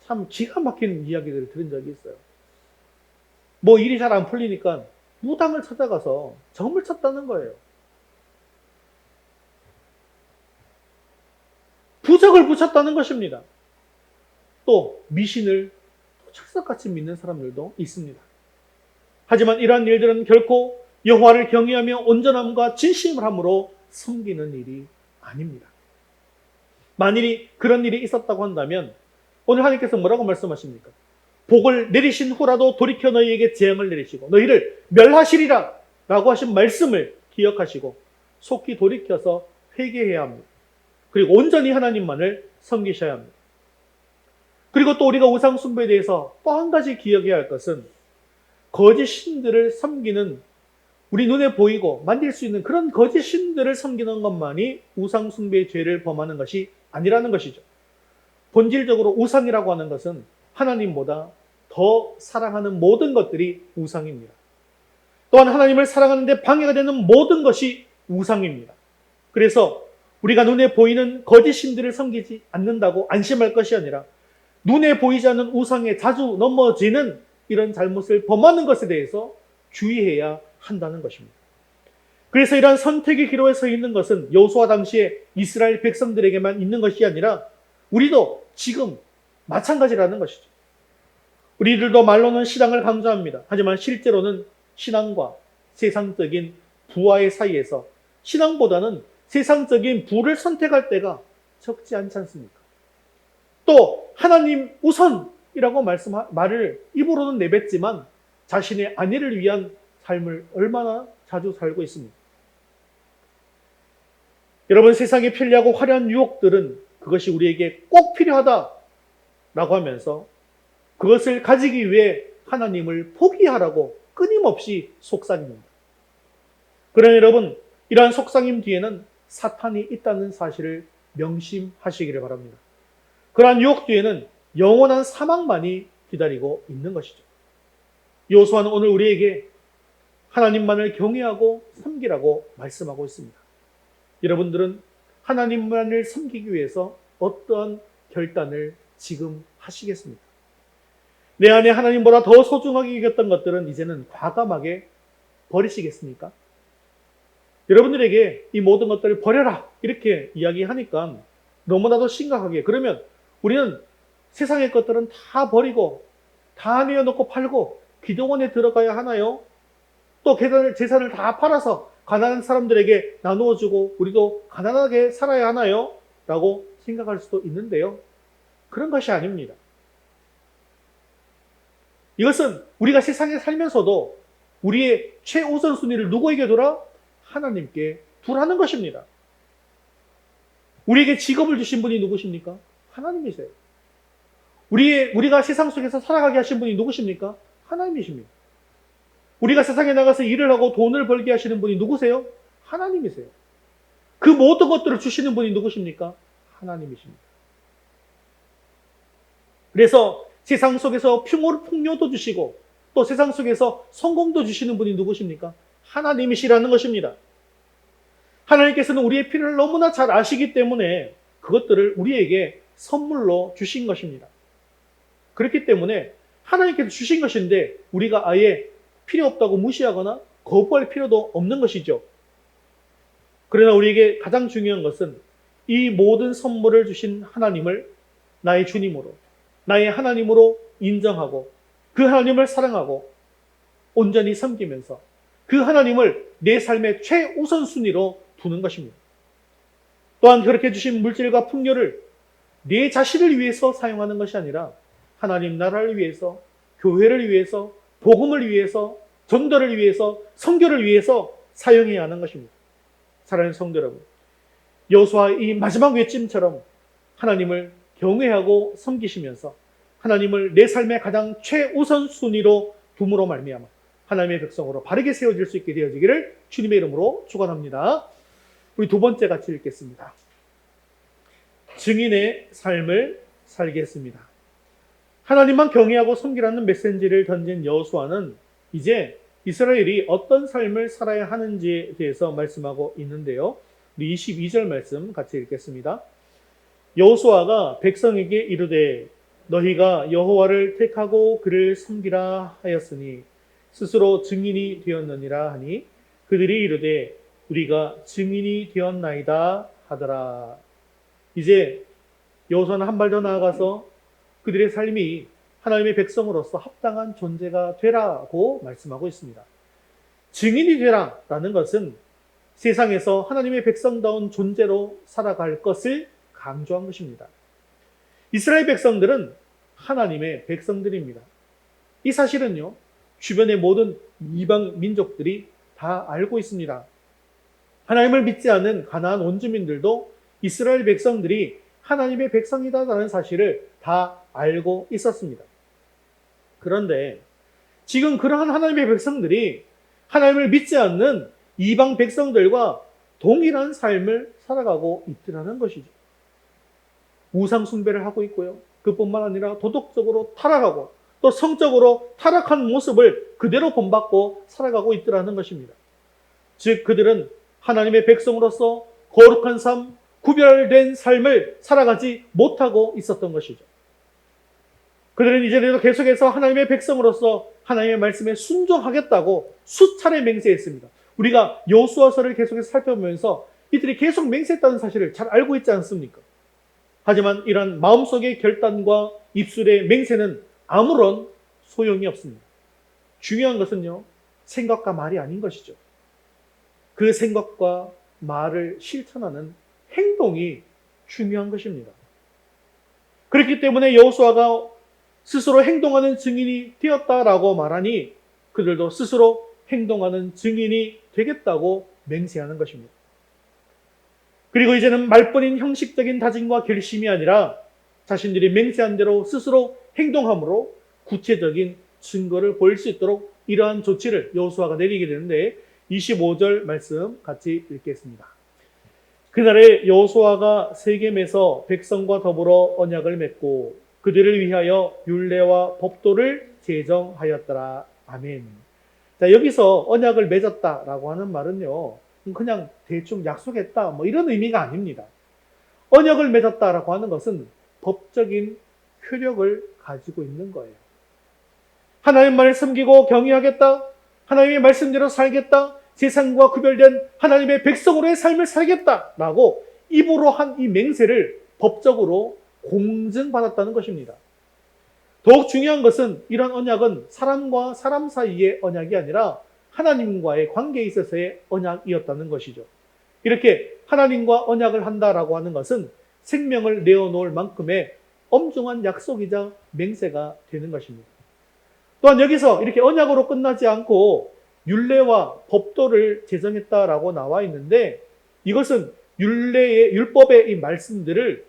참 기가 막힌 이야기들을 들은 적이 있어요. 뭐 일이 잘 안 풀리니까 무당을 찾아가서 점을 쳤다는 거예요. 부적을 붙였다는 것입니다. 또 미신을 철석같이 믿는 사람들도 있습니다. 하지만 이러한 일들은 결코 여호와를 경외하며 온전함과 진심을 함으로 섬기는 일이 아닙니다. 만일이 그런 일이 있었다고 한다면 오늘 하나님께서 뭐라고 말씀하십니까? 복을 내리신 후라도 돌이켜 너희에게 재앙을 내리시고 너희를 멸하시리라 라고 하신 말씀을 기억하시고 속히 돌이켜서 회개해야 합니다. 그리고 온전히 하나님만을 섬기셔야 합니다. 그리고 또 우리가 우상 숭배에 대해서 또 한 가지 기억해야 할 것은 거짓 신들을 섬기는, 우리 눈에 보이고 만질 수 있는 그런 거짓 신들을 섬기는 것만이 우상 숭배의 죄를 범하는 것이 아니라는 것이죠. 본질적으로 우상이라고 하는 것은 하나님보다 더 사랑하는 모든 것들이 우상입니다. 또한 하나님을 사랑하는데 방해가 되는 모든 것이 우상입니다. 그래서 우리가 눈에 보이는 거짓 신들을 섬기지 않는다고 안심할 것이 아니라 눈에 보이지 않는 우상에 자주 넘어지는 이런 잘못을 범하는 것에 대해서 주의해야 한다는 것입니다. 그래서 이러한 선택의 기로에 서 있는 것은 여호수아 당시에 이스라엘 백성들에게만 있는 것이 아니라 우리도 지금 마찬가지라는 것이죠. 우리들도 말로는 신앙을 강조합니다. 하지만 실제로는 신앙과 세상적인 부와의 사이에서 신앙보다는 세상적인 부를 선택할 때가 적지 않지 않습니까? 또 하나님 우선이라고 말을 입으로는 내뱉지만 자신의 아내를 위한 삶을 얼마나 자주 살고 있습니다. 여러분, 세상에 편리하고 화려한 유혹들은 그것이 우리에게 꼭 필요하다라고 하면서 그것을 가지기 위해 하나님을 포기하라고 끊임없이 속삭입니다. 그러나 여러분, 이러한 속삭임 뒤에는 사탄이 있다는 사실을 명심하시기를 바랍니다. 그러한 유혹 뒤에는 영원한 사망만이 기다리고 있는 것이죠. 여호수아는 오늘 우리에게 하나님만을 경외하고 섬기라고 말씀하고 있습니다. 여러분들은 하나님만을 섬기기 위해서 어떠한 결단을 지금 하시겠습니까? 내 안에 하나님보다 더 소중하게 여겼던 것들은 이제는 과감하게 버리시겠습니까? 여러분들에게 이 모든 것들을 버려라 이렇게 이야기하니까 너무나도 심각하게, 그러면 우리는 세상의 것들은 다 버리고 다 내어놓고 팔고 기도원에 들어가야 하나요? 또 재산을 다 팔아서 가난한 사람들에게 나누어주고 우리도 가난하게 살아야 하나요? 라고 생각할 수도 있는데요. 그런 것이 아닙니다. 이것은 우리가 세상에 살면서도 우리의 최우선순위를 누구에게 두라? 하나님께 두라는 것입니다. 우리에게 직업을 주신 분이 누구십니까? 하나님이세요. 우리가 세상 속에서 살아가게 하신 분이 누구십니까? 하나님이십니다. 우리가 세상에 나가서 일을 하고 돈을 벌게 하시는 분이 누구세요? 하나님이세요. 그 모든 것들을 주시는 분이 누구십니까? 하나님이십니다. 그래서 세상 속에서 풍요도 주시고 또 세상 속에서 성공도 주시는 분이 누구십니까? 하나님이시라는 것입니다. 하나님께서는 우리의 필요를 너무나 잘 아시기 때문에 그것들을 우리에게 선물로 주신 것입니다. 그렇기 때문에 하나님께서 주신 것인데 우리가 아예 필요 없다고 무시하거나 거부할 필요도 없는 것이죠. 그러나 우리에게 가장 중요한 것은 이 모든 선물을 주신 하나님을 나의 주님으로, 나의 하나님으로 인정하고 그 하나님을 사랑하고 온전히 섬기면서 그 하나님을 내 삶의 최우선순위로 두는 것입니다. 또한 그렇게 주신 물질과 풍요를 내 자신을 위해서 사용하는 것이 아니라 하나님 나라를 위해서, 교회를 위해서, 복음을 위해서, 전도를 위해서, 선교를 위해서 사용해야 하는 것입니다. 사랑하는 성도 여러분, 여호수아의 이 마지막 외침처럼 하나님을 경외하고 섬기시면서 하나님을 내 삶의 가장 최우선 순위로 둠으로 말미암아 하나님의 백성으로 바르게 세워질 수 있게 되어지기를 주님의 이름으로 축원합니다. 우리 두 번째 같이 읽겠습니다. 증인의 삶을 살겠습니다. 하나님만 경외하고 섬기라는 메시지를 던진 여호수아는 이제 이스라엘이 어떤 삶을 살아야 하는지에 대해서 말씀하고 있는데요. 우리 22절 말씀 같이 읽겠습니다. 여호수아가 백성에게 이르되 너희가 여호와를 택하고 그를 섬기라 하였으니 스스로 증인이 되었느니라 하니 그들이 이르되 우리가 증인이 되었나이다 하더라. 이제 여호수아는 한 발 더 나아가서 그들의 삶이 하나님의 백성으로서 합당한 존재가 되라고 말씀하고 있습니다. 증인이 되라라는 것은 세상에서 하나님의 백성다운 존재로 살아갈 것을 강조한 것입니다. 이스라엘 백성들은 하나님의 백성들입니다. 이 사실은요, 주변의 모든 이방 민족들이 다 알고 있습니다. 하나님을 믿지 않는 가나안 원주민들도 이스라엘 백성들이 하나님의 백성이다라는 사실을 다 알고 있었습니다. 그런데 지금 그러한 하나님의 백성들이 하나님을 믿지 않는 이방 백성들과 동일한 삶을 살아가고 있더라는 것이죠. 우상 숭배를 하고 있고요. 그뿐만 아니라 도덕적으로 타락하고 또 성적으로 타락한 모습을 그대로 본받고 살아가고 있더라는 것입니다. 즉 그들은 하나님의 백성으로서 거룩한 삶, 구별된 삶을 살아가지 못하고 있었던 것이죠. 그들은 이전에도 계속해서 하나님의 백성으로서 하나님의 말씀에 순종하겠다고 수차례 맹세했습니다. 우리가 여호수아서를 계속해서 살펴보면서 이들이 계속 맹세했다는 사실을 잘 알고 있지 않습니까? 하지만 이런 마음속의 결단과 입술의 맹세는 아무런 소용이 없습니다. 중요한 것은요, 생각과 말이 아닌 것이죠. 그 생각과 말을 실천하는 행동이 중요한 것입니다. 그렇기 때문에 여호수아가 스스로 행동하는 증인이 되었다라고 말하니 그들도 스스로 행동하는 증인이 되겠다고 맹세하는 것입니다. 그리고 이제는 말뿐인 형식적인 다짐과 결심이 아니라 자신들이 맹세한 대로 스스로 행동함으로 구체적인 증거를 보일 수 있도록 이러한 조치를 여호수아가 내리게 되는데 25절 말씀 같이 읽겠습니다. 그날에 여호수아가 세겜에서 백성과 더불어 언약을 맺고 그들을 위하여 율례와 법도를 제정하였더라. 아멘. 자, 여기서 언약을 맺었다라고 하는 말은요, 그냥 대충 약속했다 뭐 이런 의미가 아닙니다. 언약을 맺었다라고 하는 것은 법적인 효력을 가지고 있는 거예요. 하나님만을 섬기고 경외하겠다, 하나님의 말씀대로 살겠다, 세상과 구별된 하나님의 백성으로의 삶을 살겠다라고 입으로 한 이 맹세를 법적으로 공증받았다는 것입니다. 더욱 중요한 것은 이런 언약은 사람과 사람 사이의 언약이 아니라 하나님과의 관계에 있어서의 언약이었다는 것이죠. 이렇게 하나님과 언약을 한다라고 하는 것은 생명을 내어놓을 만큼의 엄중한 약속이자 맹세가 되는 것입니다. 또한 여기서 이렇게 언약으로 끝나지 않고 율례와 법도를 제정했다라고 나와 있는데 이것은 율법의 이 말씀들을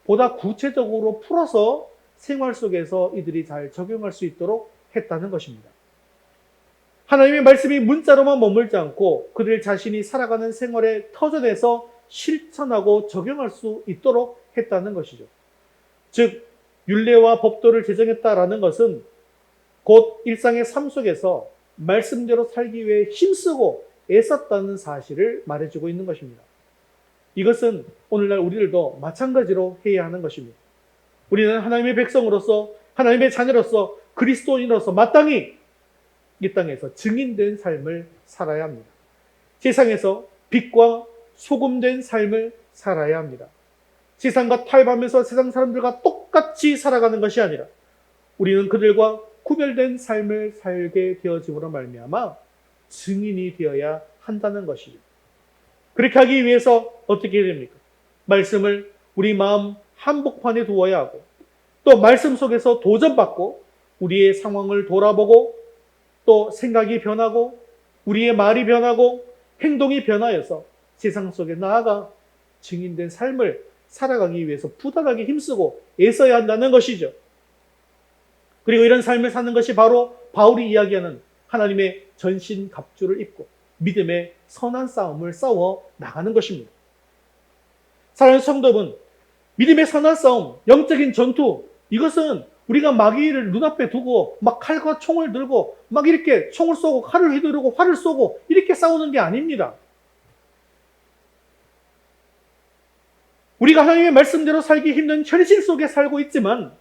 보다 구체적으로 풀어서 생활 속에서 이들이 잘 적용할 수 있도록 했다는 것입니다. 하나님의 말씀이 문자로만 머물지 않고 그들 자신이 살아가는 생활에 터전해서 실천하고 적용할 수 있도록 했다는 것이죠. 즉 율례와 법도를 제정했다라는 것은 곧 일상의 삶 속에서 말씀대로 살기 위해 힘쓰고 애썼다는 사실을 말해주고 있는 것입니다. 이것은 오늘날 우리들도 마찬가지로 해야 하는 것입니다. 우리는 하나님의 백성으로서 하나님의 자녀로서 그리스도인으로서 마땅히 이 땅에서 증인된 삶을 살아야 합니다. 세상에서 빛과 소금된 삶을 살아야 합니다. 세상과 타협하면서 세상 사람들과 똑같이 살아가는 것이 아니라 우리는 그들과 구별된 삶을 살게 되어짐으로 말미암아 증인이 되어야 한다는 것이죠. 그렇게 하기 위해서 어떻게 해야 됩니까? 말씀을 우리 마음 한복판에 두어야 하고 또 말씀 속에서 도전받고 우리의 상황을 돌아보고 또 생각이 변하고 우리의 말이 변하고 행동이 변하여서 세상 속에 나아가 증인된 삶을 살아가기 위해서 부단하게 힘쓰고 애써야 한다는 것이죠. 그리고 이런 삶을 사는 것이 바로 바울이 이야기하는 하나님의 전신 갑주를 입고 믿음의 선한 싸움을 싸워 나가는 것입니다. 사랑하는 성도분, 믿음의 선한 싸움, 영적인 전투, 이것은 우리가 마귀를 눈앞에 두고 막 칼과 총을 들고 막 이렇게 총을 쏘고 칼을 휘두르고 활을 쏘고 이렇게 싸우는 게 아닙니다. 우리가 하나님의 말씀대로 살기 힘든 현실 속에 살고 있지만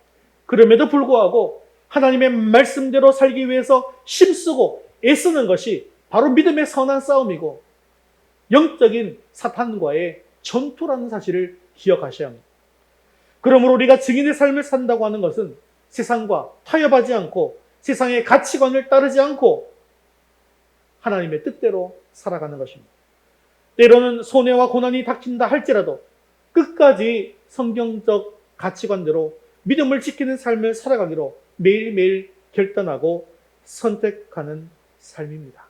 그럼에도 불구하고 하나님의 말씀대로 살기 위해서 힘쓰고 애쓰는 것이 바로 믿음의 선한 싸움이고 영적인 사탄과의 전투라는 사실을 기억하셔야 합니다. 그러므로 우리가 증인의 삶을 산다고 하는 것은 세상과 타협하지 않고 세상의 가치관을 따르지 않고 하나님의 뜻대로 살아가는 것입니다. 때로는 손해와 고난이 닥친다 할지라도 끝까지 성경적 가치관대로 믿음을 지키는 삶을 살아가기로 매일매일 결단하고 선택하는 삶입니다.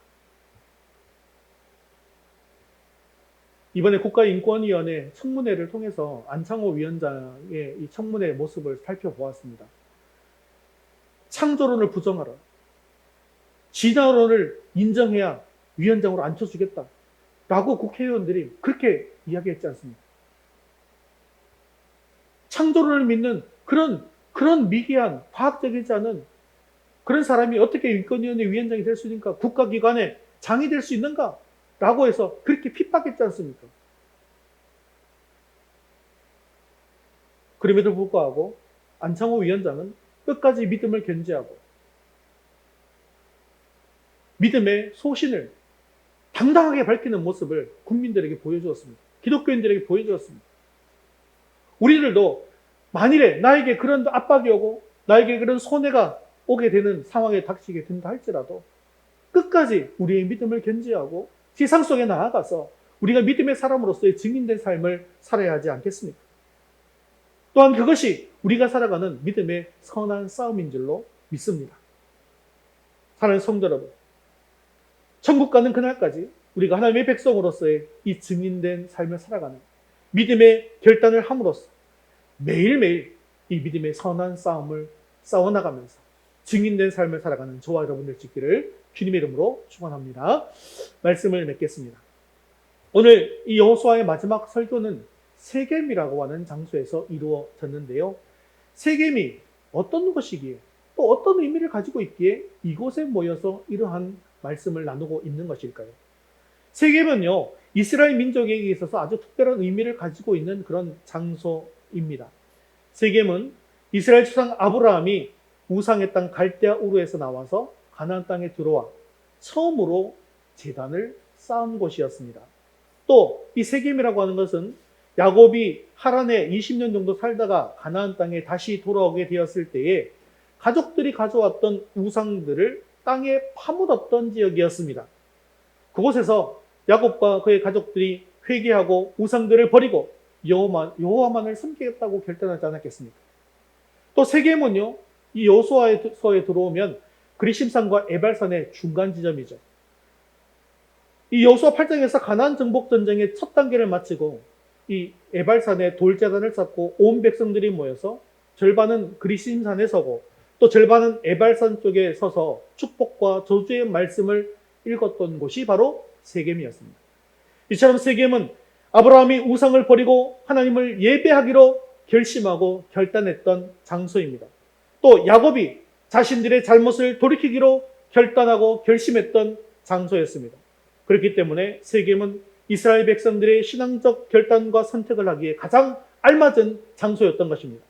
이번에 국가인권위원회 청문회를 통해서 안창호 위원장의 이 청문회 모습을 살펴보았습니다. 창조론을 부정하라. 진화론을 인정해야 위원장으로 앉혀주겠다. 라고 국회의원들이 그렇게 이야기했지 않습니까? 창조론을 믿는 그런 미개한 과학적이지 않은 그런 사람이 어떻게 인권위원회 위원장이 될 수 있는가? 국가기관의 장이 될 수 있는가? 라고 해서 그렇게 핍박했지 않습니까? 그럼에도 불구하고 안창호 위원장은 끝까지 믿음을 견지하고 믿음의 소신을 당당하게 밝히는 모습을 국민들에게 보여주었습니다. 기독교인들에게 보여주었습니다. 우리들도 만일에 나에게 그런 압박이 오고 나에게 그런 손해가 오게 되는 상황에 닥치게 된다 할지라도 끝까지 우리의 믿음을 견지하고 세상 속에 나아가서 우리가 믿음의 사람으로서의 증인된 삶을 살아야 하지 않겠습니까? 또한 그것이 우리가 살아가는 믿음의 선한 싸움인 줄로 믿습니다. 사랑하는 성도 여러분, 천국 가는 그날까지 우리가 하나님의 백성으로서의 이 증인된 삶을 살아가는 믿음의 결단을 함으로써 매일매일 이 믿음의 선한 싸움을 싸워나가면서 증인된 삶을 살아가는 저와 여러분들 있기를 주님의 이름으로 축원합니다. 말씀을 맺겠습니다. 오늘 이 여호수아의 마지막 설교는 세겜이라고 하는 장소에서 이루어졌는데요. 세겜이 어떤 것이기에 또 어떤 의미를 가지고 있기에 이곳에 모여서 이러한 말씀을 나누고 있는 것일까요? 세겜은요, 이스라엘 민족에게 있어서 아주 특별한 의미를 가지고 있는 그런 장소입니다. 세겜은 이스라엘 조상 아브라함이 우상의 땅 갈대아 우르에서 나와서 가나안 땅에 들어와 처음으로 제단을 쌓은 곳이었습니다. 또 이 세겜이라고 하는 것은 야곱이 하란에 20년 정도 살다가 가나안 땅에 다시 돌아오게 되었을 때에 가족들이 가져왔던 우상들을 땅에 파묻었던 지역이었습니다. 그곳에서 야곱과 그의 가족들이 회개하고 우상들을 버리고 여호와만을 섬기겠다고 결단하지 않았겠습니까? 또 세겜은요, 이 여호수아서에 들어오면 그리심산과 에발산의 중간 지점이죠. 이 여호수아 8장에서 가나안 정복 전쟁의 첫 단계를 마치고 이 에발산에 돌제단을 쌓고 온 백성들이 모여서 절반은 그리심산에 서고 또 절반은 에발산 쪽에 서서 축복과 저주의 말씀을 읽었던 곳이 바로 세겜이었습니다. 이처럼 세겜은 아브라함이 우상을 버리고 하나님을 예배하기로 결심하고 결단했던 장소입니다. 또 야곱이 자신들의 잘못을 돌이키기로 결단하고 결심했던 장소였습니다. 그렇기 때문에 세겜은 이스라엘 백성들의 신앙적 결단과 선택을 하기에 가장 알맞은 장소였던 것입니다.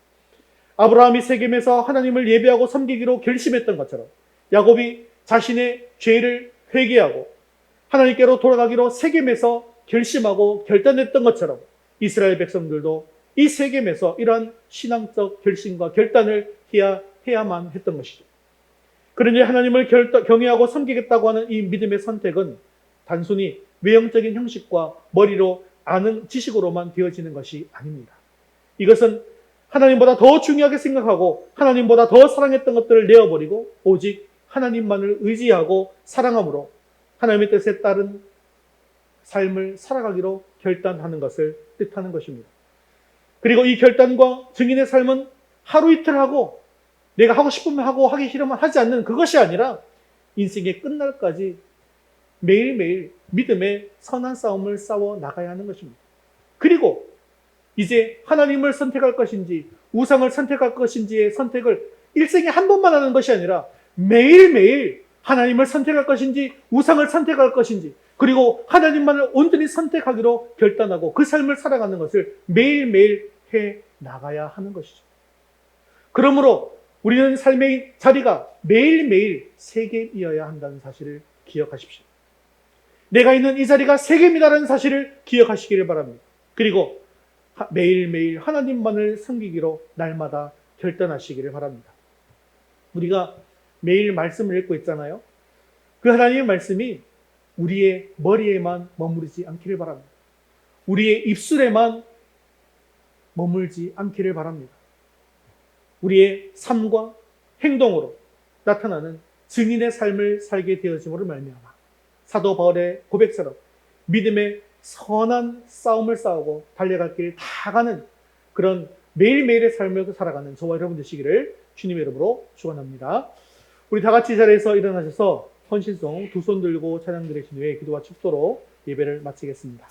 아브라함이 세겜에서 하나님을 예배하고 섬기기로 결심했던 것처럼 야곱이 자신의 죄를 회개하고 하나님께로 돌아가기로 세겜에서 결심하고 결단했던 것처럼 이스라엘 백성들도 이 세겜에서 이러한 신앙적 결심과 결단을 해야만 했던 것이죠. 그러니 하나님을 경외하고 섬기겠다고 하는 이 믿음의 선택은 단순히 외형적인 형식과 머리로 아는 지식으로만 되어지는 것이 아닙니다. 이것은 하나님보다 더 중요하게 생각하고 하나님보다 더 사랑했던 것들을 내어버리고 오직 하나님만을 의지하고 사랑함으로 하나님의 뜻에 따른 삶을 살아가기로 결단하는 것을 뜻하는 것입니다. 그리고 이 결단과 증인의 삶은 하루 이틀 하고 내가 하고 싶으면 하고 하기 싫으면 하지 않는 그것이 아니라 인생의 끝날까지 매일매일 믿음의 선한 싸움을 싸워 나가야 하는 것입니다. 그리고 이제 하나님을 선택할 것인지 우상을 선택할 것인지의 선택을 일생에 한 번만 하는 것이 아니라 매일매일 하나님을 선택할 것인지 우상을 선택할 것인지 그리고 하나님만을 온전히 선택하기로 결단하고 그 삶을 살아가는 것을 매일매일 해 나가야 하는 것이죠. 그러므로 우리는 삶의 자리가 매일매일 세겜이어야 한다는 사실을 기억하십시오. 내가 있는 이 자리가 세겜이라는 사실을 기억하시기를 바랍니다. 그리고 매일매일 하나님만을 섬기기로 날마다 결단하시기를 바랍니다. 우리가 매일 말씀을 읽고 있잖아요. 그 하나님의 말씀이 우리의 머리에만 머무르지 않기를 바랍니다. 우리의 입술에만 머물지 않기를 바랍니다. 우리의 삶과 행동으로 나타나는 증인의 삶을 살게 되어짐으로 말미암아 사도 바울의 고백처럼 믿음의 선한 싸움을 싸우고 달려갈 길 다 가는 그런 매일매일의 삶을 살아가는 저와 여러분 되시기를 주님의 이름으로 축원합니다. 우리 다 같이 이 자리에서 일어나셔서 헌신송 두 손 들고 찬양 드리신 후에 기도와 축도로 예배를 마치겠습니다.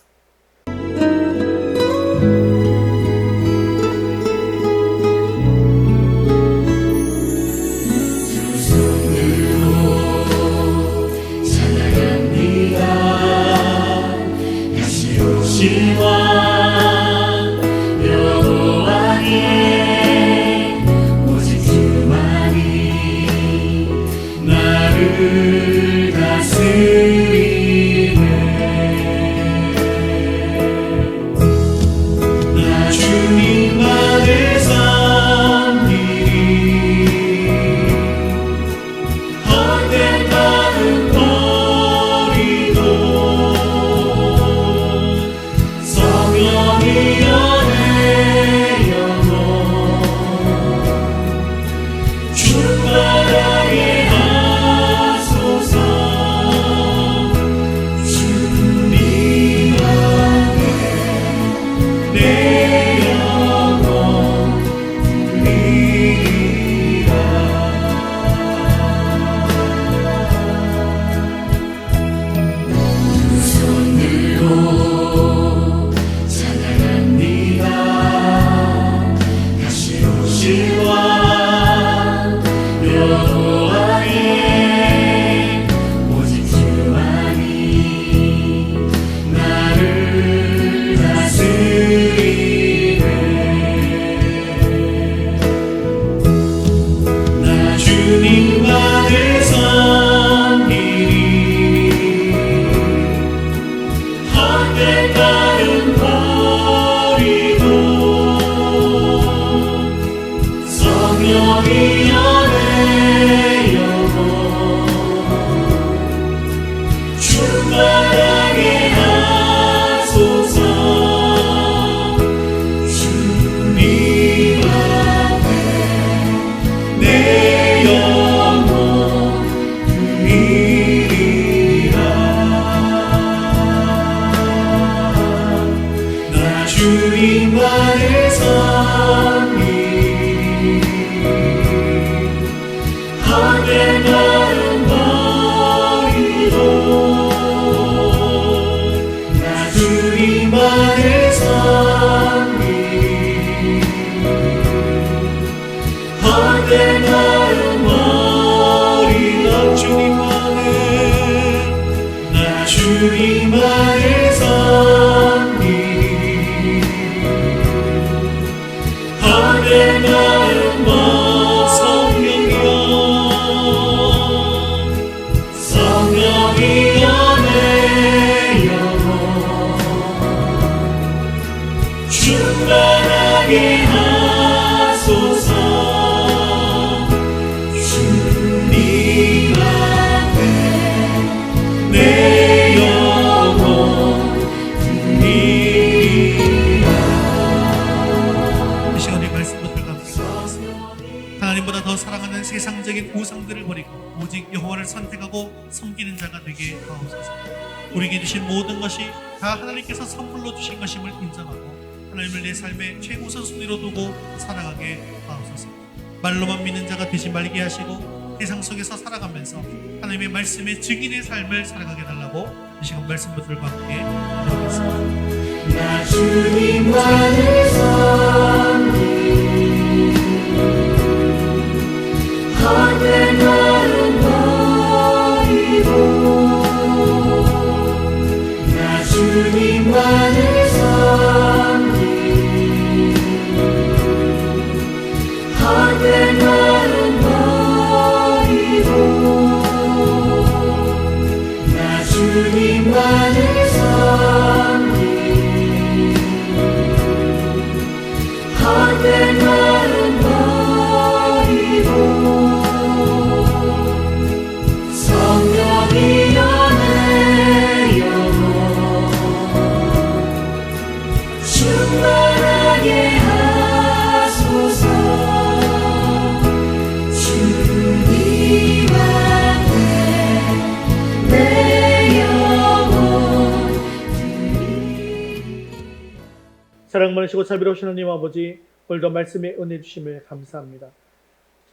세상적인 우상들을 버리고 오직 여호와를 선택하고 섬기는 자가 되게 하옵소서. 우리에게 주신 모든 것이 다 하나님께서 선물로 주신 것임을 인정하고 하나님을 내 삶의 최우선순위로 두고 살아가게 하옵소서. 말로만 믿는 자가 되지 말게 하시고 세상 속에서 살아가면서 하나님의 말씀의 증인의 삶을 살아가게 달라고 이 시간 말씀 분들과 함께 기도하겠습니다. 나 주님만을 섬기 헛된 걸음 버리고 나 주님만을 섬기 헛된 걸음 버리고 나 주님만을 섬기 사랑 많으시고 자비로우신 하나님 아버지, 오늘도 말씀에 은혜 주심을 감사합니다.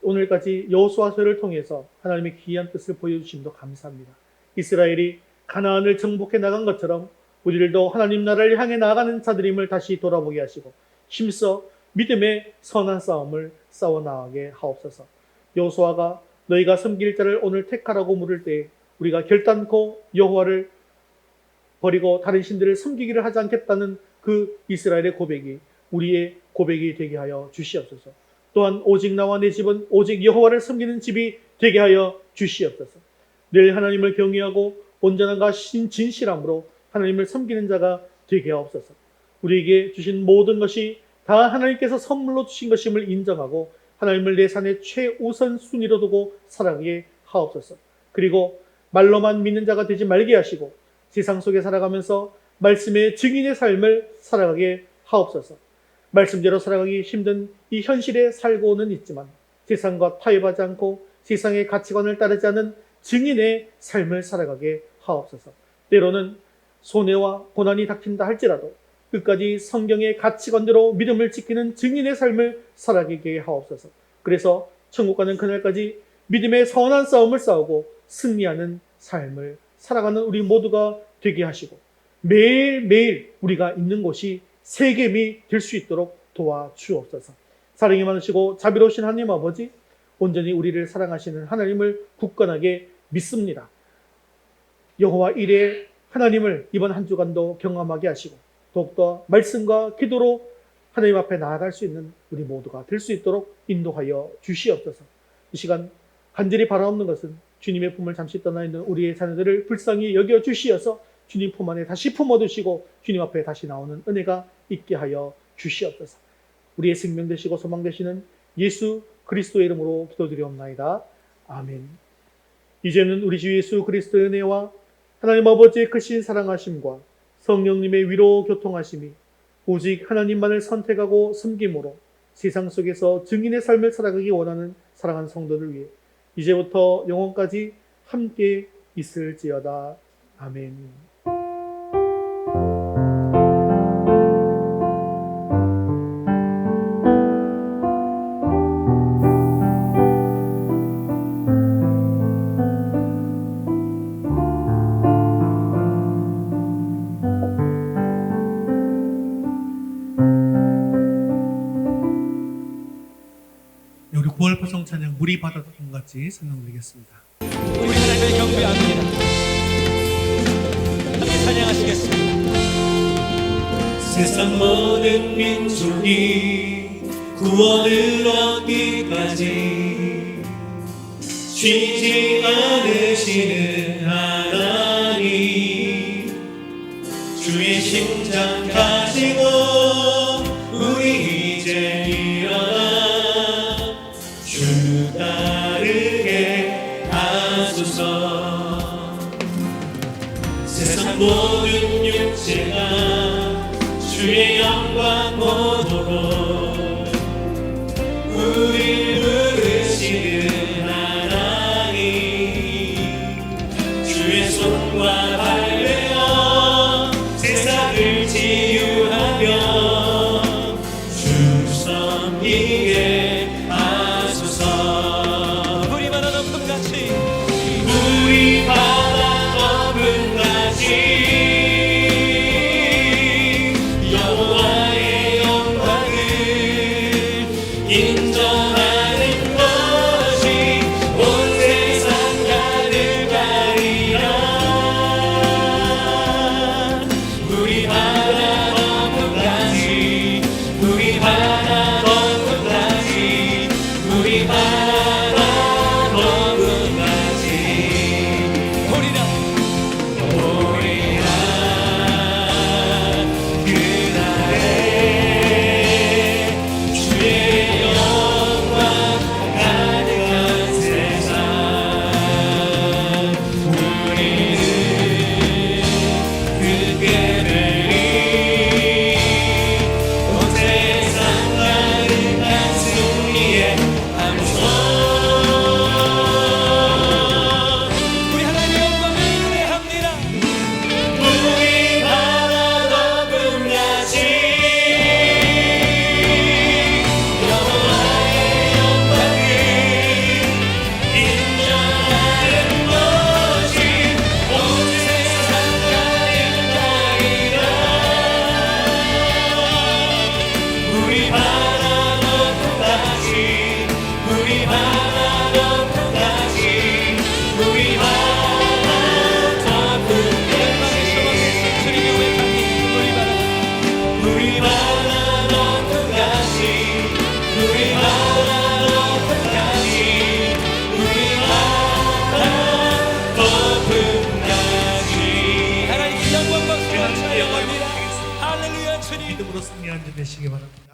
오늘까지 여호수아서를 통해서 하나님의 귀한 뜻을 보여주심도 감사합니다. 이스라엘이 가나안을 정복해 나간 것처럼 우리들도 하나님 나라를 향해 나아가는 자들임을 다시 돌아보게 하시고 힘써 믿음의 선한 싸움을 싸워 나가게 하옵소서. 여호수아가 너희가 섬길 자를 오늘 택하라고 물을 때 우리가 결단코 여호와를 버리고 다른 신들을 섬기기를 하지 않겠다는 그 이스라엘의 고백이 우리의 고백이 되게 하여 주시옵소서. 또한 오직 나와 내 집은 오직 여호와를 섬기는 집이 되게 하여 주시옵소서. 늘 하나님을 경외하고 온전함과 진실함으로 하나님을 섬기는 자가 되게 하옵소서. 우리에게 주신 모든 것이 다 하나님께서 선물로 주신 것임을 인정하고 하나님을 내 삶의 최우선 순위로 두고 살아가게 하옵소서. 그리고 말로만 믿는 자가 되지 말게 하시고 세상 속에 살아가면서 말씀의 증인의 삶을 살아가게 하옵소서. 말씀대로 살아가기 힘든 이 현실에 살고는 있지만 세상과 타협하지 않고 세상의 가치관을 따르지 않은 증인의 삶을 살아가게 하옵소서. 때로는 손해와 고난이 닥친다 할지라도 끝까지 성경의 가치관대로 믿음을 지키는 증인의 삶을 살아가게 하옵소서. 그래서 천국 가는 그날까지 믿음의 선한 싸움을 싸우고 승리하는 삶을 살아가는 우리 모두가 되게 하시고 매일매일 우리가 있는 곳이 세겜이 될 수 있도록 도와주옵소서. 사랑이 많으시고 자비로우신 하나님 아버지, 온전히 우리를 사랑하시는 하나님을 굳건하게 믿습니다. 여호와 일에 하나님을 이번 한 주간도 경험하게 하시고 더욱더 말씀과 기도로 하나님 앞에 나아갈 수 있는 우리 모두가 될 수 있도록 인도하여 주시옵소서. 이 시간 간절히 바라옵는 것은 주님의 품을 잠시 떠나 있는 우리의 자녀들을 불쌍히 여겨 주시어서 주님 품 안에 다시 품어두시고 주님 앞에 다시 나오는 은혜가 있게 하여 주시옵소서. 우리의 생명 되시고 소망 되시는 예수 그리스도의 이름으로 기도드리옵나이다. 아멘. 이제는 우리 주 예수 그리스도의 은혜와 하나님 아버지의 크신 사랑하심과 성령님의 위로 교통하심이 오직 하나님만을 선택하고 섬김으로 세상 속에서 증인의 삶을 살아가기 원하는 사랑하는 성도들 위해 이제부터 영원까지 함께 있을지어다. 아멘. 우리 9월 파송 찬양 물이 바다던 같이 선정드리겠습니다. 우리 하나님을 경배합니다. 함께 찬양하시겠습니다. 세상 모든 민족이 구원을 얻기까지 쉬지 않으시는 하나님, 주의 심장 가지고 우리 이제 일어나 주 따르게 하소서. 세상 모든 육체가 주의 영광 보도록 우리 부르시는 하나님, 주의 손과 발레어 세상을 치유하며 주 섬기게 하소서. 우리 바다 넘금 같이 우리 바다 넘은 같이 영원 우리 바다 덮어가시 우리 바다 덮어가시 주님이 고백하니 우리 바다 덮어가시 우리 바다 덮어가시 우리 바다 덮어가시 하나님께 영광과 수고를 찬양합니다. 할렐루야 주님. 믿음으로 승리하는 자 되시기 바랍니다.